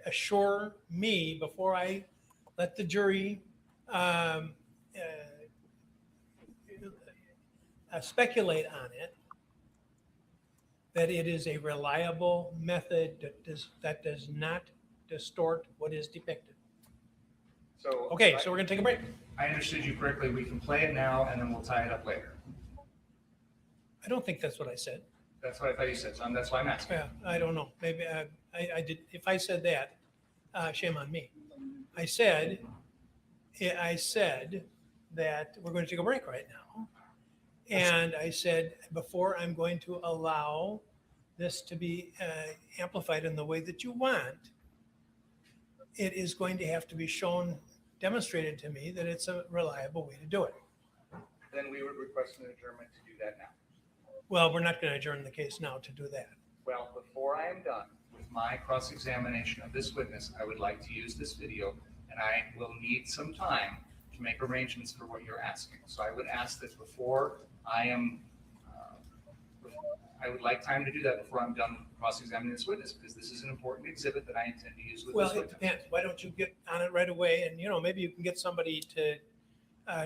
assure me before I let the jury speculate on it, that it is a reliable method that does not distort what is depicted. So Okay, so we're going to take a break. I understood you correctly. We can play it now, and then we'll tie it up later. I don't think that's what I said. That's what I thought you said, so that's why I'm asking. Yeah, I don't know. Maybe I did. If I said that, shame on me. I said that we're going to take a break right now. And I said, before I'm going to allow this to be amplified in the way that you want, it is going to have to be demonstrated to me that it's a reliable way to do it. Then we would request an adjournment to do that now. Well, we're not going to adjourn the case now to do that. Well, before I am done with my cross-examination of this witness, I would like to use this video, and I will need some time to make arrangements for what you're asking. So I would ask that before I am I would like time to do that before I'm done cross-examining this witness, because this is an important exhibit that I intend to use with Well, this it witness. depends. Why don't you get on it right away? And, maybe you can get somebody to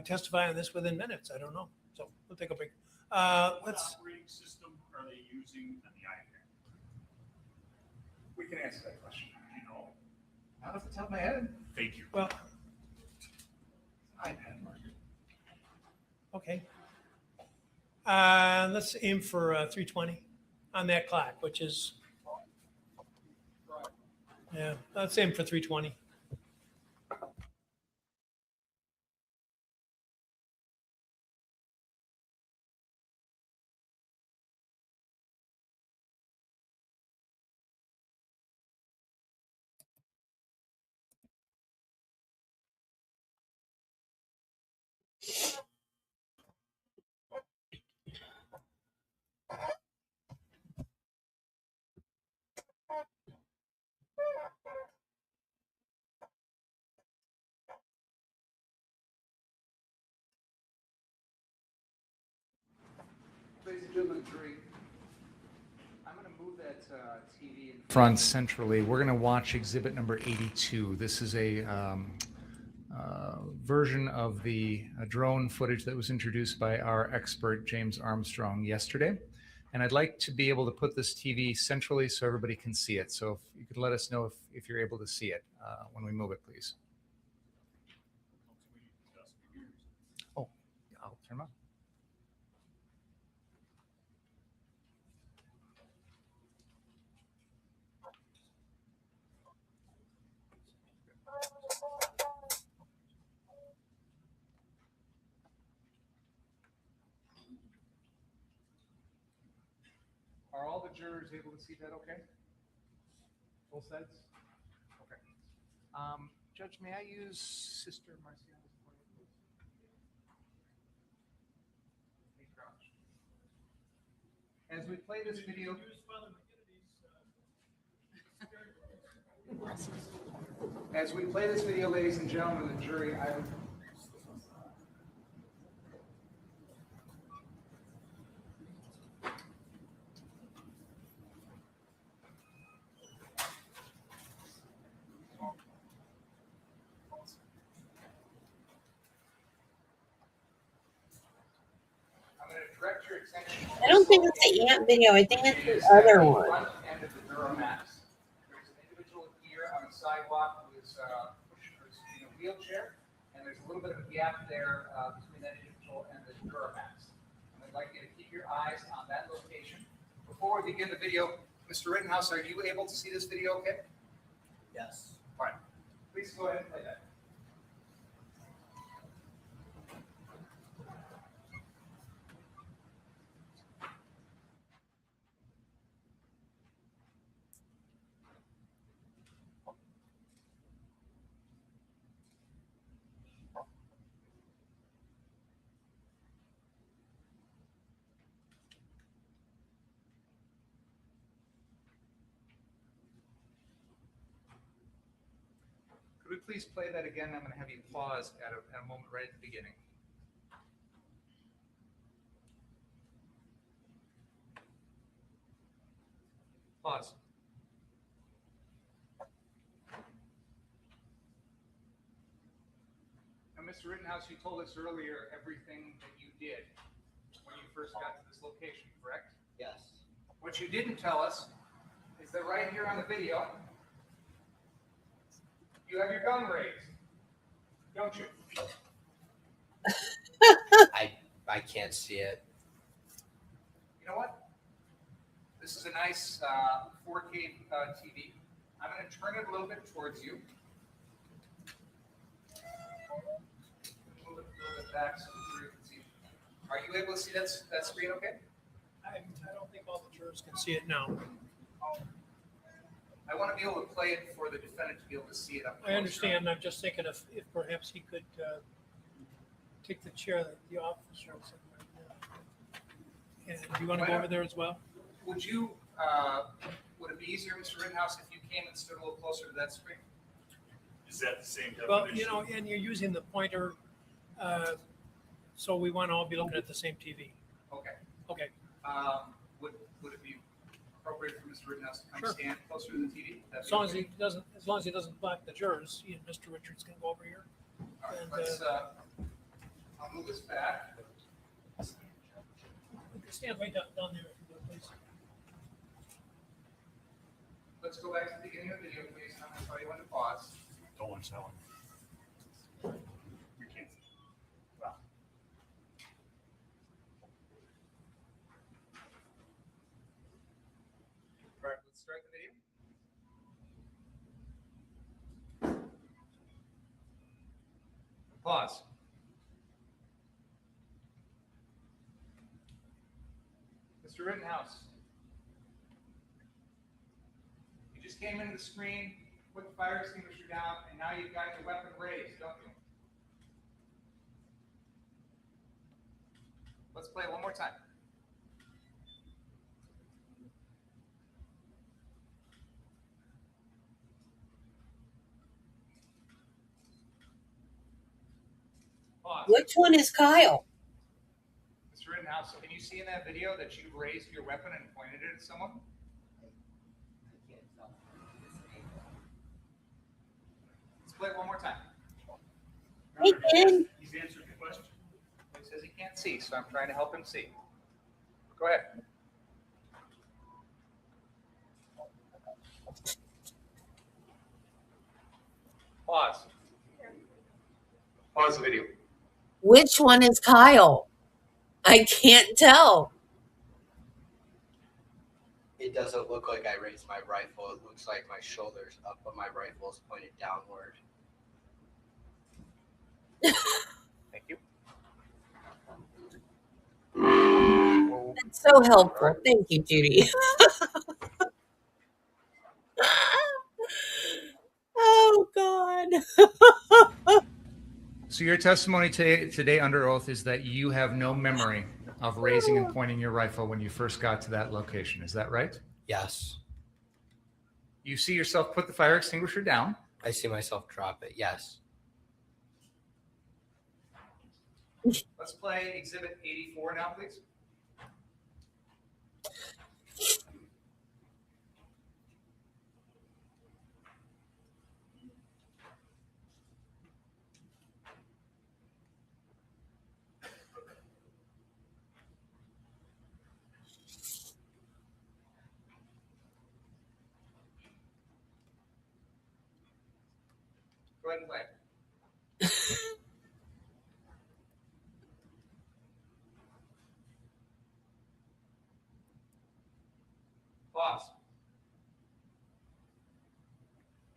testify on this within minutes. I don't know. So we'll take a break. What Let's, operating system are they using on the iPad? We can answer that question. You know, Not off the top of my head. thank you. well, iPad market. okay. Let's aim for 3:20 on that clock, which is, yeah, let's aim for 3:20. Ladies and gentlemen, jury, I'm going to move that TV in front centrally. We're going to watch exhibit number 82. This is a version of the drone footage that was introduced by our expert, James Armstrong, yesterday. And I'd like to be able to put this TV centrally so everybody can see it. So if you could let us know if you're able to see it when we move it, please. Oh, I'll turn them on. Are all the jurors able to see that okay? Both sides? Okay. Judge, may I use Sister Marciano's point, please? Thank you very much. As we play this video. As we play this video, ladies and gentlemen of the jury, I would. Direct your attention. I don't think it's the ant video. I think it's the other one. Front end of the Duramax. There's an individual here on the sidewalk who is in a wheelchair, and there's a little bit of a gap there between that individual and the Duramax. And I'd like you to keep your eyes on that location. Before we begin the video, Mr. Rittenhouse, are you able to see this video okay? Yes. All right. Please go ahead and play that. Could we please play that again? I'm going to have you pause at a moment right at the beginning. Pause. Now, Mr. Rittenhouse, you told us earlier everything that you did when you first got to this location, correct? Yes. What you didn't tell us is that right here on the video, you have your gun raised, don't you? I can't see it. You know what? This is a nice 4K TV. I'm going to turn it a little bit towards you. Move it a little bit back so the jury can see. Are you able to see that screen okay? I don't think all the jurors can see it now. I want to be able to play it for the defendant to be able to see it up close. I understand. I'm just thinking if perhaps he could take the chair that the officer is in right now. And do you want to go over there as well? Would you, would it be easier, Mr. Rittenhouse, if you came and stood a little closer to that screen? Is that the same definition? Well, and you're using the pointer, so we want to all be looking at the same TV. Okay. Okay. would it be appropriate for Mr. Rittenhouse to come Sure. stand closer to the TV? As long as he doesn't block the jurors, he and Mr. Richards can go over here. All right, and, let's, I'll move this back. Stand right down there, if you would, please. Let's go back to the beginning of the video, please. I'm going to tell you when to pause. Don't want to tell him. We can't. Well, All right, let's start the video. Pause. Mr. Rittenhouse, you just came into the screen, put the fire extinguisher down, and now you've got your weapon raised, don't you? Let's play it one more time. Pause. Which one is Kyle? Mr. Rittenhouse, can you see in that video that you raised your weapon and pointed it at someone? Let's play it one more time. Hey, Ken. he's answered the question. He says he can't see, so I'm trying to help him see. Go ahead. Pause. Pause the video. Which one is Kyle? I can't tell. It doesn't look like I raised my rifle. It looks like my shoulder's up, but my rifle is pointed downward. Thank you. That's so helpful. Thank you, Judy. Oh, God. So your testimony today under oath is that you have no memory of raising and pointing your rifle when you first got to that location. Is that right? Yes. You see yourself put the fire extinguisher down. I see myself drop it. Yes. Let's play Exhibit 84 now, please. Go ahead and play. Pause.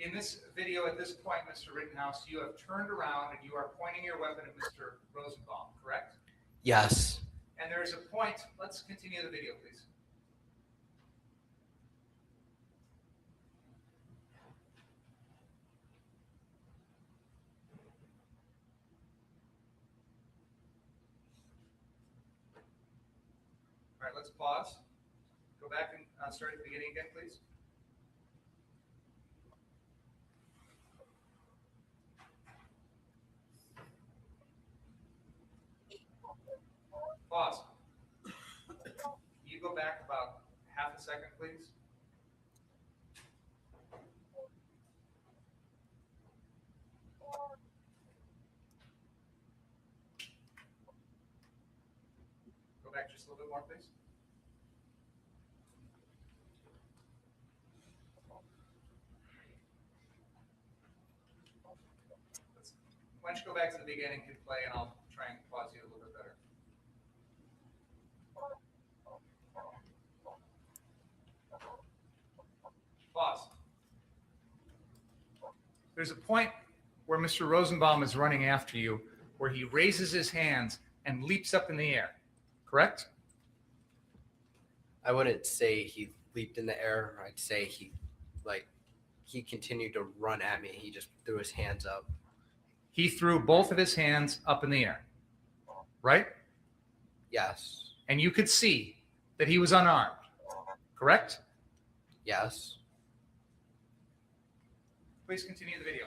In this video, at this point, Mr. Rittenhouse, you have turned around and you are pointing your weapon at Mr. Rosenbaum, correct? Yes. And there is a point. Let's continue the video, please. All right, let's pause. Go back and start at the beginning again, please. Pause. You go back about half a second, please. Go back just a little bit more, please. Why don't you go back to the beginning, hit play, and I'll try and pause you a little bit better. Pause. There's a point where Mr. Rosenbaum is running after you, where he raises his hands and leaps up in the air, correct? I wouldn't say he leaped in the air. I'd say he continued to run at me. He just threw his hands up. He threw both of his hands up in the air, right? Yes. And you could see that he was unarmed, correct? Yes. Please continue the video.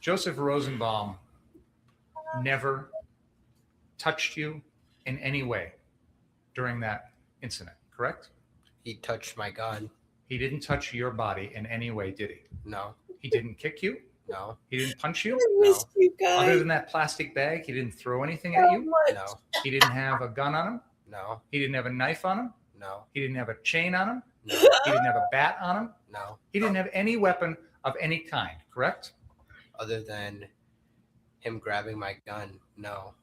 Joseph Rosenbaum never touched you in any way during that incident, correct? He touched my gun. He didn't touch your body in any way, did he? No, He didn't kick you? no, He didn't punch you? I missed you guys. Other than that plastic bag, he didn't throw anything at you? no, He didn't have a gun on him? no, He didn't have a knife on him? no, He didn't have a chain on him? no, He didn't have a bat on him? no. He didn't have any weapon of any kind, correct? Other than him grabbing my gun, no.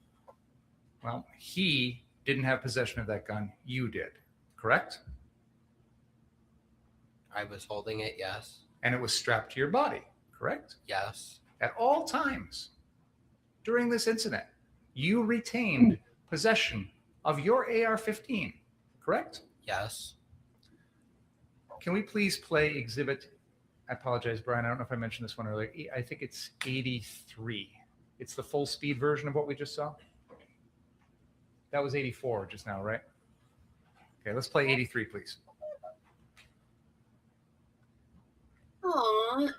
Well, he didn't have possession of that gun. You did, correct? I was holding it, yes. And it was strapped to your body, correct? Yes. At all times during this incident, you retained possession of your AR-15, correct? Yes. Can we please play exhibit? I apologize, Brian. I don't know if I mentioned this one earlier. I think it's 83. It's the full speed version of what we just saw. That was 84 just now, right? Okay, let's play 83, please. Aw.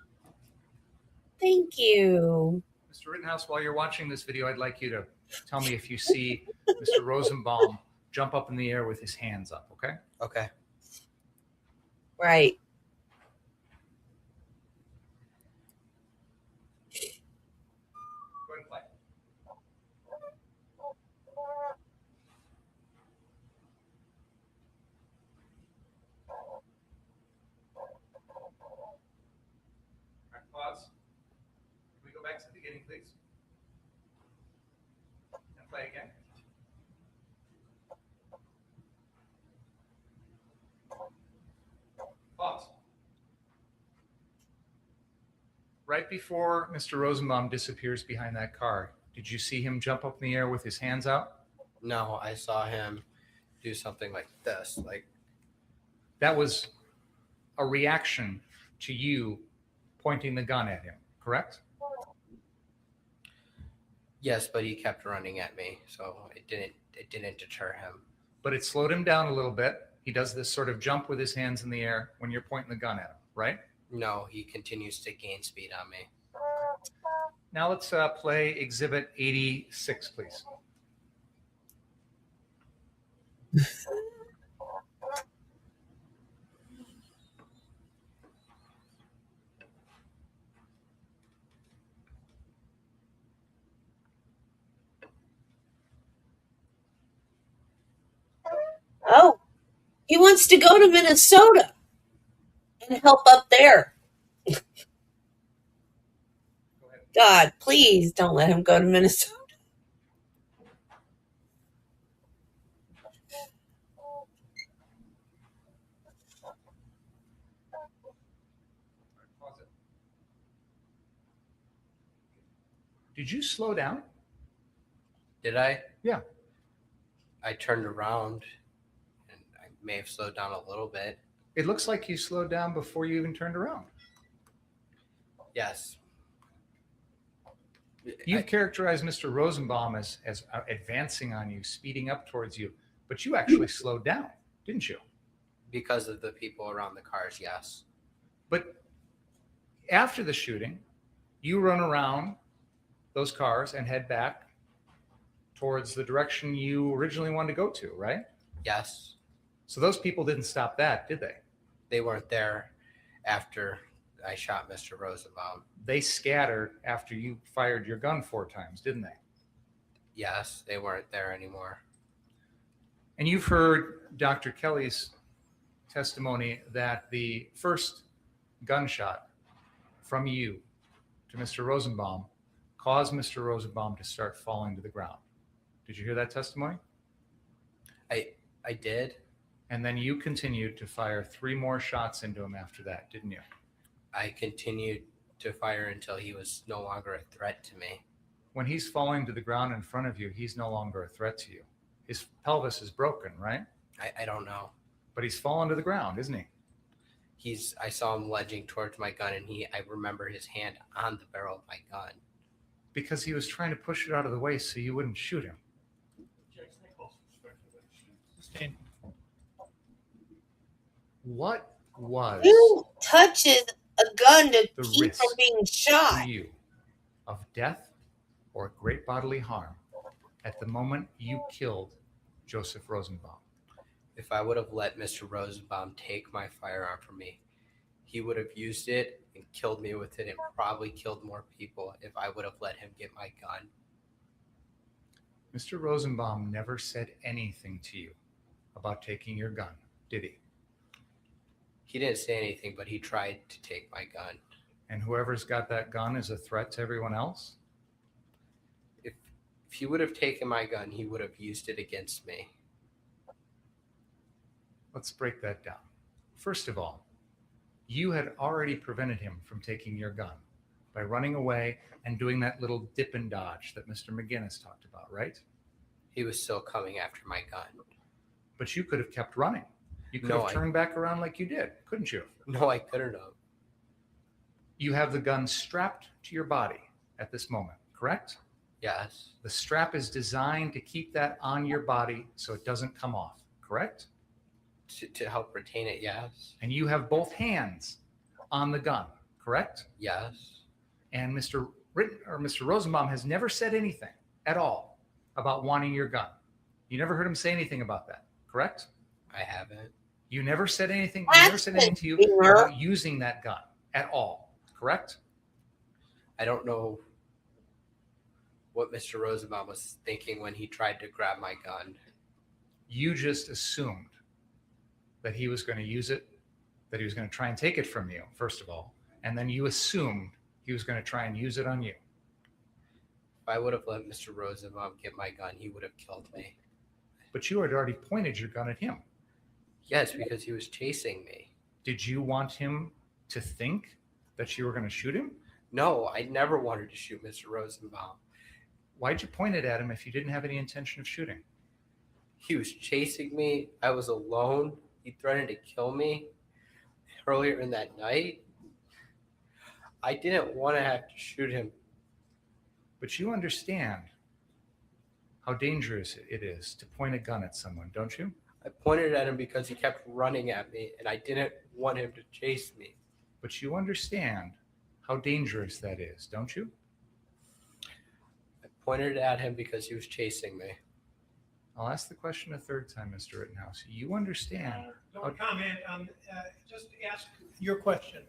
Thank you. Mr. Rittenhouse, while you're watching this video, I'd like you to tell me if you see Mr. Rosenbaum jump up in the air with his hands up, okay? Okay. Right. Go ahead and play. All right, pause. Can we go back to the beginning, please? And play again. Pause. Right before Mr. Rosenbaum disappears behind that car, did you see him jump up in the air with his hands out? No, I saw him do something like this. Like, That was a reaction to you pointing the gun at him, correct? yes, but he kept running at me, so it didn't deter him. But it slowed him down a little bit. He does this sort of jump with his hands in the air when you're pointing the gun at him, right? No, he continues to gain speed on me. Now let's play exhibit 86, please. Oh, he wants to go to Minnesota and help up there. God, please don't let him go to Minnesota. Pause it. Did you slow down? Did I? Yeah. I turned around and I may have slowed down a little bit. It looks like you slowed down before you even turned around. Yes. You've characterized Mr. Rosenbaum as advancing on you, speeding up towards you, but you actually slowed down, didn't you? Because of the people around the cars, yes. But after the shooting, you run around those cars and head back towards the direction you originally wanted to go to, right? Yes. So those people didn't stop that, did they? They weren't there after I shot Mr. Rosenbaum. They scattered after you fired your gun 4 times, didn't they? Yes, they weren't there anymore. And you've heard Dr. Kelly's testimony that the first gunshot from you to Mr. Rosenbaum caused Mr. Rosenbaum to start falling to the ground. Did you hear that testimony? I did. And then you continued to fire 3 more shots into him after that, didn't you? I continued to fire until he was no longer a threat to me. When he's falling to the ground in front of you, he's no longer a threat to you. His pelvis is broken, right? I don't know. But he's fallen to the ground, isn't he? I saw him ledging towards my gun, and I remember his hand on the barrel of my gun. Because he was trying to push it out of the way so you wouldn't shoot him. What was Who touches a gun to The keep risk from being shot? to you of death or great bodily harm at the moment you killed Joseph Rosenbaum? If I would have let Mr. Rosenbaum take my firearm from me, he would have used it and killed me with it and probably killed more people if I would have let him get my gun. Mr. Rosenbaum never said anything to you about taking your gun, did he? He didn't say anything, but he tried to take my gun. And whoever's got that gun is a threat to everyone else? If he would have taken my gun, he would have used it against me. Let's break that down. First of all, you had already prevented him from taking your gun by running away and doing that little dip and dodge that Mr. McGinnis talked about, right? He was still coming after my gun. But you could have kept running. You could have turned back around like you did, couldn't you? No, I couldn't have. You have the gun strapped to your body at this moment, correct? Yes. The strap is designed to keep that on your body so it doesn't come off, correct? To help retain it, yes. And you have both hands on the gun, correct? Yes. And Mr. Rosenbaum has never said anything at all about wanting your gun. You never heard him say anything about that, correct? I haven't. You never said anything. He never said anything to you about using that gun at all, correct? I don't know what Mr. Rosenbaum was thinking when he tried to grab my gun. You just assumed that he was going to use it, that he was going to try and take it from you, first of all. And then you assumed he was going to try and use it on you. If I would have let Mr. Rosenbaum get my gun, he would have killed me. But you had already pointed your gun at him. Yes, because he was chasing me. Did you want him to think that you were going to shoot him? No, I never wanted to shoot Mr. Rosenbaum. Why'd you point it at him if you didn't have any intention of shooting? He was chasing me. I was alone. He threatened to kill me earlier in that night. I didn't want to have to shoot him. But you understand how dangerous it is to point a gun at someone, don't you? I pointed at him because he kept running at me, and I didn't want him to chase me. But you understand how dangerous that is, don't you? I pointed at him because he was chasing me. I'll ask the question a third time, Mr. Rittenhouse. You understand. Don't comment on, just ask your question.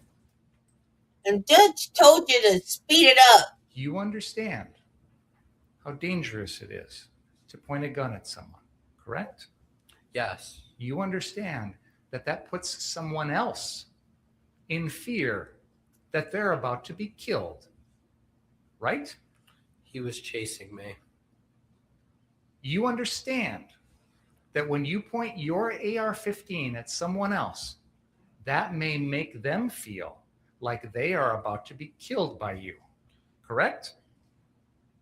The judge told you to speed it up. You understand how dangerous it is to point a gun at someone, correct? Yes. You understand that that puts someone else in fear that they're about to be killed, right? He was chasing me. You understand that when you point your AR-15 at someone else, that may make them feel like they are about to be killed by you, correct?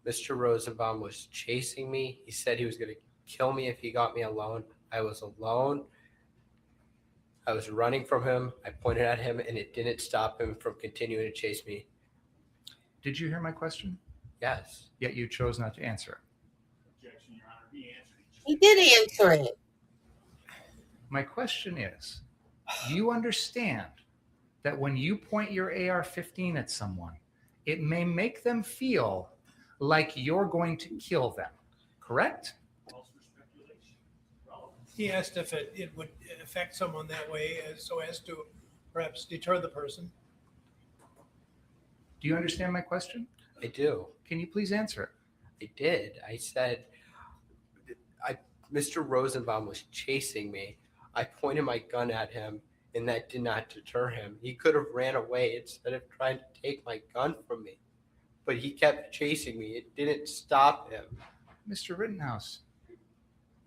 Mr. Rosenbaum was chasing me. He said he was going to kill me if he got me alone. I was alone. I was running from him. I pointed at him, and it didn't stop him from continuing to chase me. Did you hear my question? Yes. Yet you chose not to answer. Objection, Your Honor. He answered it. He did answer it. My question is, you understand that when you point your AR-15 at someone, it may make them feel like you're going to kill them, correct? He asked if it would affect someone that way so as to perhaps deter the person. Do you understand my question? I do. Can you please answer it? I did. I said, Mr. Rosenbaum was chasing me. I pointed my gun at him, and that did not deter him. He could have ran away instead of trying to take my gun from me. But he kept chasing me. It didn't stop him. Mr. Rittenhouse,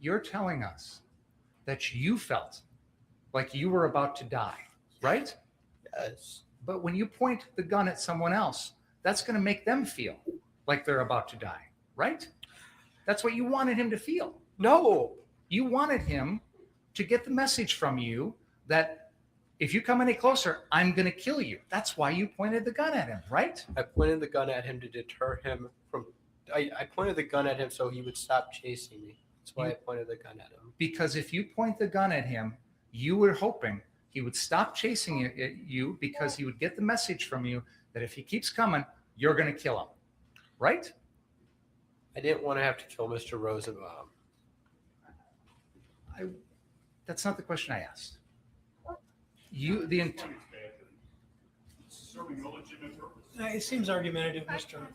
you're telling us that you felt like you were about to die, right? Yes. But when you point the gun at someone else, that's going to make them feel like they're about to die, right? That's what you wanted him to feel. No. You wanted him to get the message from you that if you come any closer, I'm going to kill you. That's why you pointed the gun at him, right? I pointed the gun at him to deter him from. I pointed the gun at him so he would stop chasing me. That's why I pointed the gun at him. Because if you point the gun at him, you were hoping he would stop chasing you because he would get the message from you that if he keeps coming, you're going to kill him. right? I didn't want to have to kill Mr. Rosenbaum. That's not the question I asked. Serving no legitimate purpose. It seems argumentative, Mr.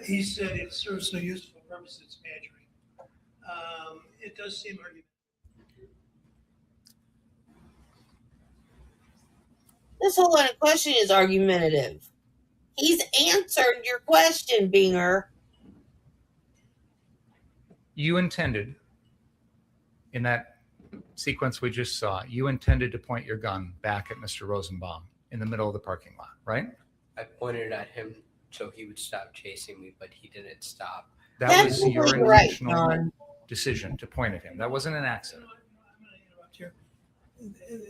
He said it serves no useful purpose, it's badgering. It does seem argumentative. This whole line of question is argumentative. He's answered your question, Binger. You intended, in that sequence we just saw, you intended to point your gun back at Mr. Rosenbaum in the middle of the parking lot, right? I pointed at him so he would stop chasing me, but he didn't stop. That was your Right, intentional John. decision to point at him. That wasn't an accident. I'm going to interrupt here.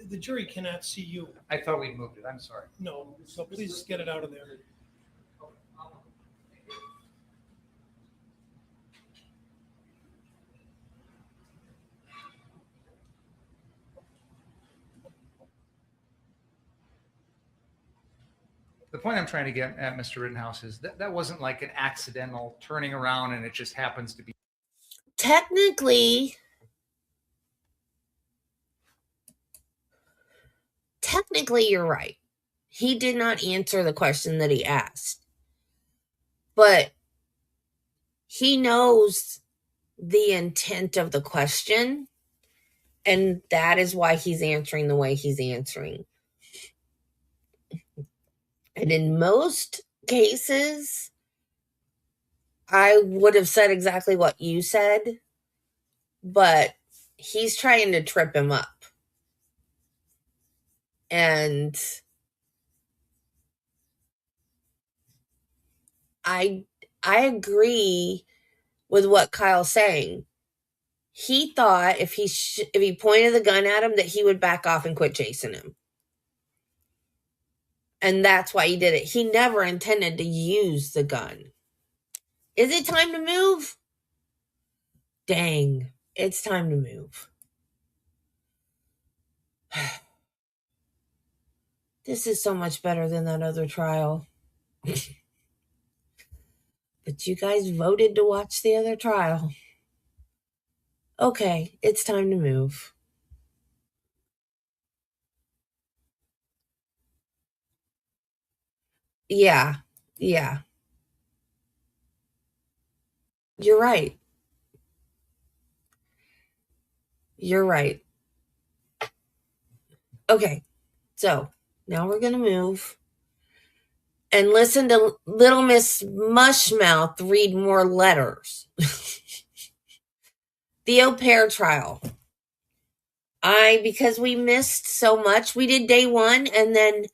The jury cannot see you. I thought we'd moved it. I'm sorry. No, so please get it out of there. The point I'm trying to get at, Mr. Rittenhouse, is that wasn't like an accidental turning around and it just happens to be. Technically, you're right. He did not answer the question that he asked. But he knows the intent of the question, and that is why he's answering the way he's answering. And in most cases, I would have said exactly what you said, but he's trying to trip him up. And I agree with what Kyle's saying. He thought if he pointed the gun at him that he would back off and quit chasing him. And that's why he did it. He never intended to use the gun. Is it time to move? Dang, it's time to move. This is so much better than that other trial. But you guys voted to watch the other trial. Okay, it's time to move. Yeah. You're right. Okay, so now we're going to move and listen to Little Miss Mushmouth read more letters. The au pair trial. Because we missed so much, we did day one and then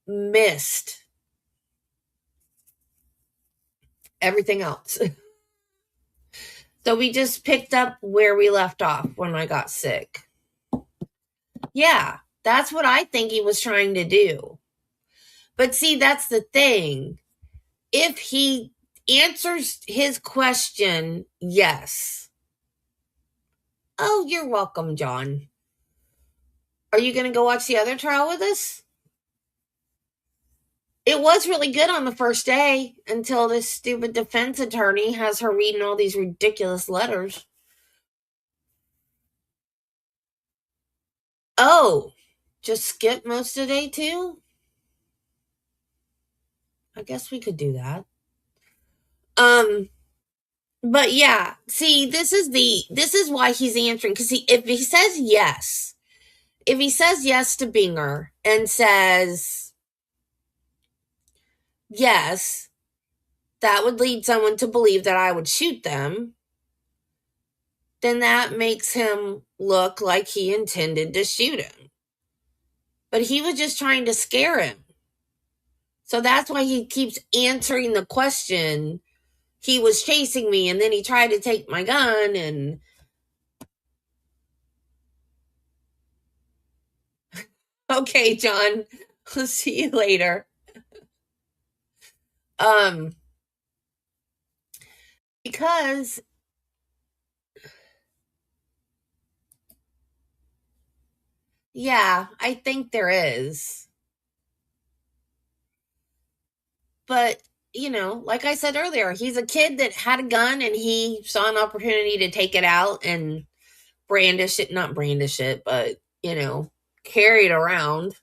missed everything else. So we just picked up where we left off when I got sick. Yeah, that's what I think he was trying to do. But see, that's the thing. If he answers his question, yes. Oh, you're welcome, John. Are you going to go watch the other trial with us? It was really good on the first day until this stupid defense attorney has her reading all these ridiculous letters. Oh, just skip most of day two? I guess we could do that. But yeah, see, this is why he's answering, because if he says yes to Binger and says yes, that would lead someone to believe that I would shoot them, then that makes him look like he intended to shoot him. But he was just trying to scare him. So that's why he keeps answering the question. He was chasing me and then he tried to take my gun and okay, John, I'll see you later. Because yeah, I think there is. But, like I said earlier, he's a kid that had a gun and he saw an opportunity to take it out and not brandish it, but, carry it around.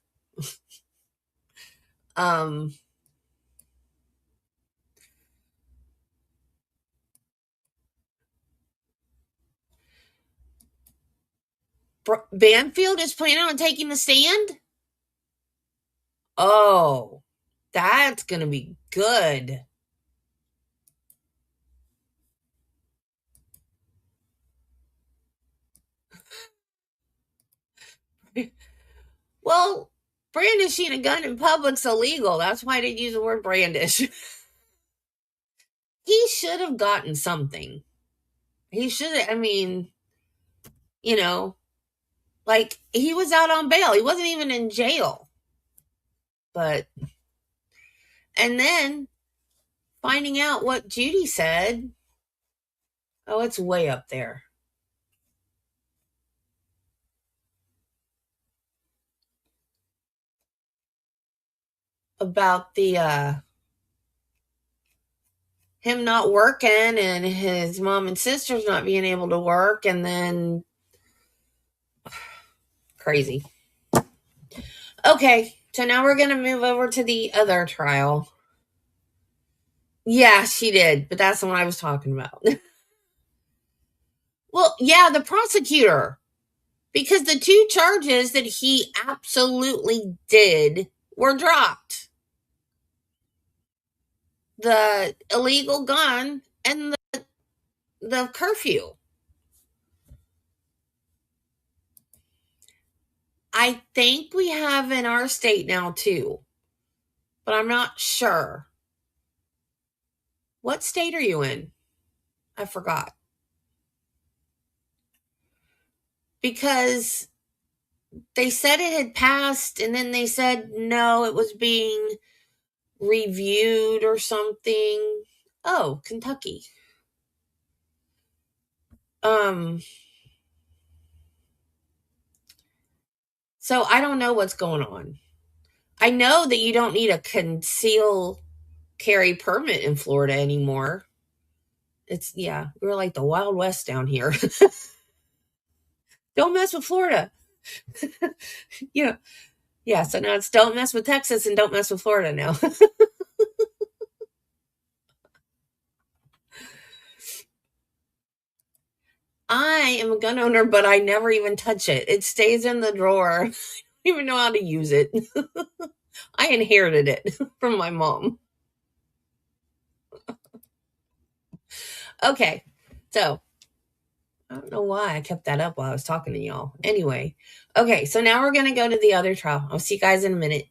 Banfield is planning on taking the stand? Oh, that's going to be good. Well, brandishing a gun in public's illegal. That's why I didn't use the word brandish. He should have gotten something. He should have, like he was out on bail. He wasn't even in jail. And then finding out what Judy said, oh, it's way up there. About the him not working and his mom and sisters not being able to work, and then crazy. Okay, so now we're gonna move over to the other trial. Yeah, she did, but that's the one I was talking about. Well, yeah, the prosecutor, because the 2 charges that he absolutely did were dropped. The illegal gun and the curfew. I think we have in our state now too, but I'm not sure. What state are you in? I forgot. Because they said it had passed and then they said no, it was being reviewed or something. Oh, Kentucky. So I don't know what's going on. I know that you don't need a conceal carry permit in Florida anymore. We're like the Wild West down here. Don't mess with Florida. Yeah, so now it's don't mess with Texas and don't mess with Florida now. I am a gun owner, but I never even touch it. It stays in the drawer. I don't even know how to use it. I inherited it from my mom. Okay, so I don't know why I kept that up while I was talking to y'all. Anyway, okay, so now we're going to go to the other trial. I'll see you guys in a minute.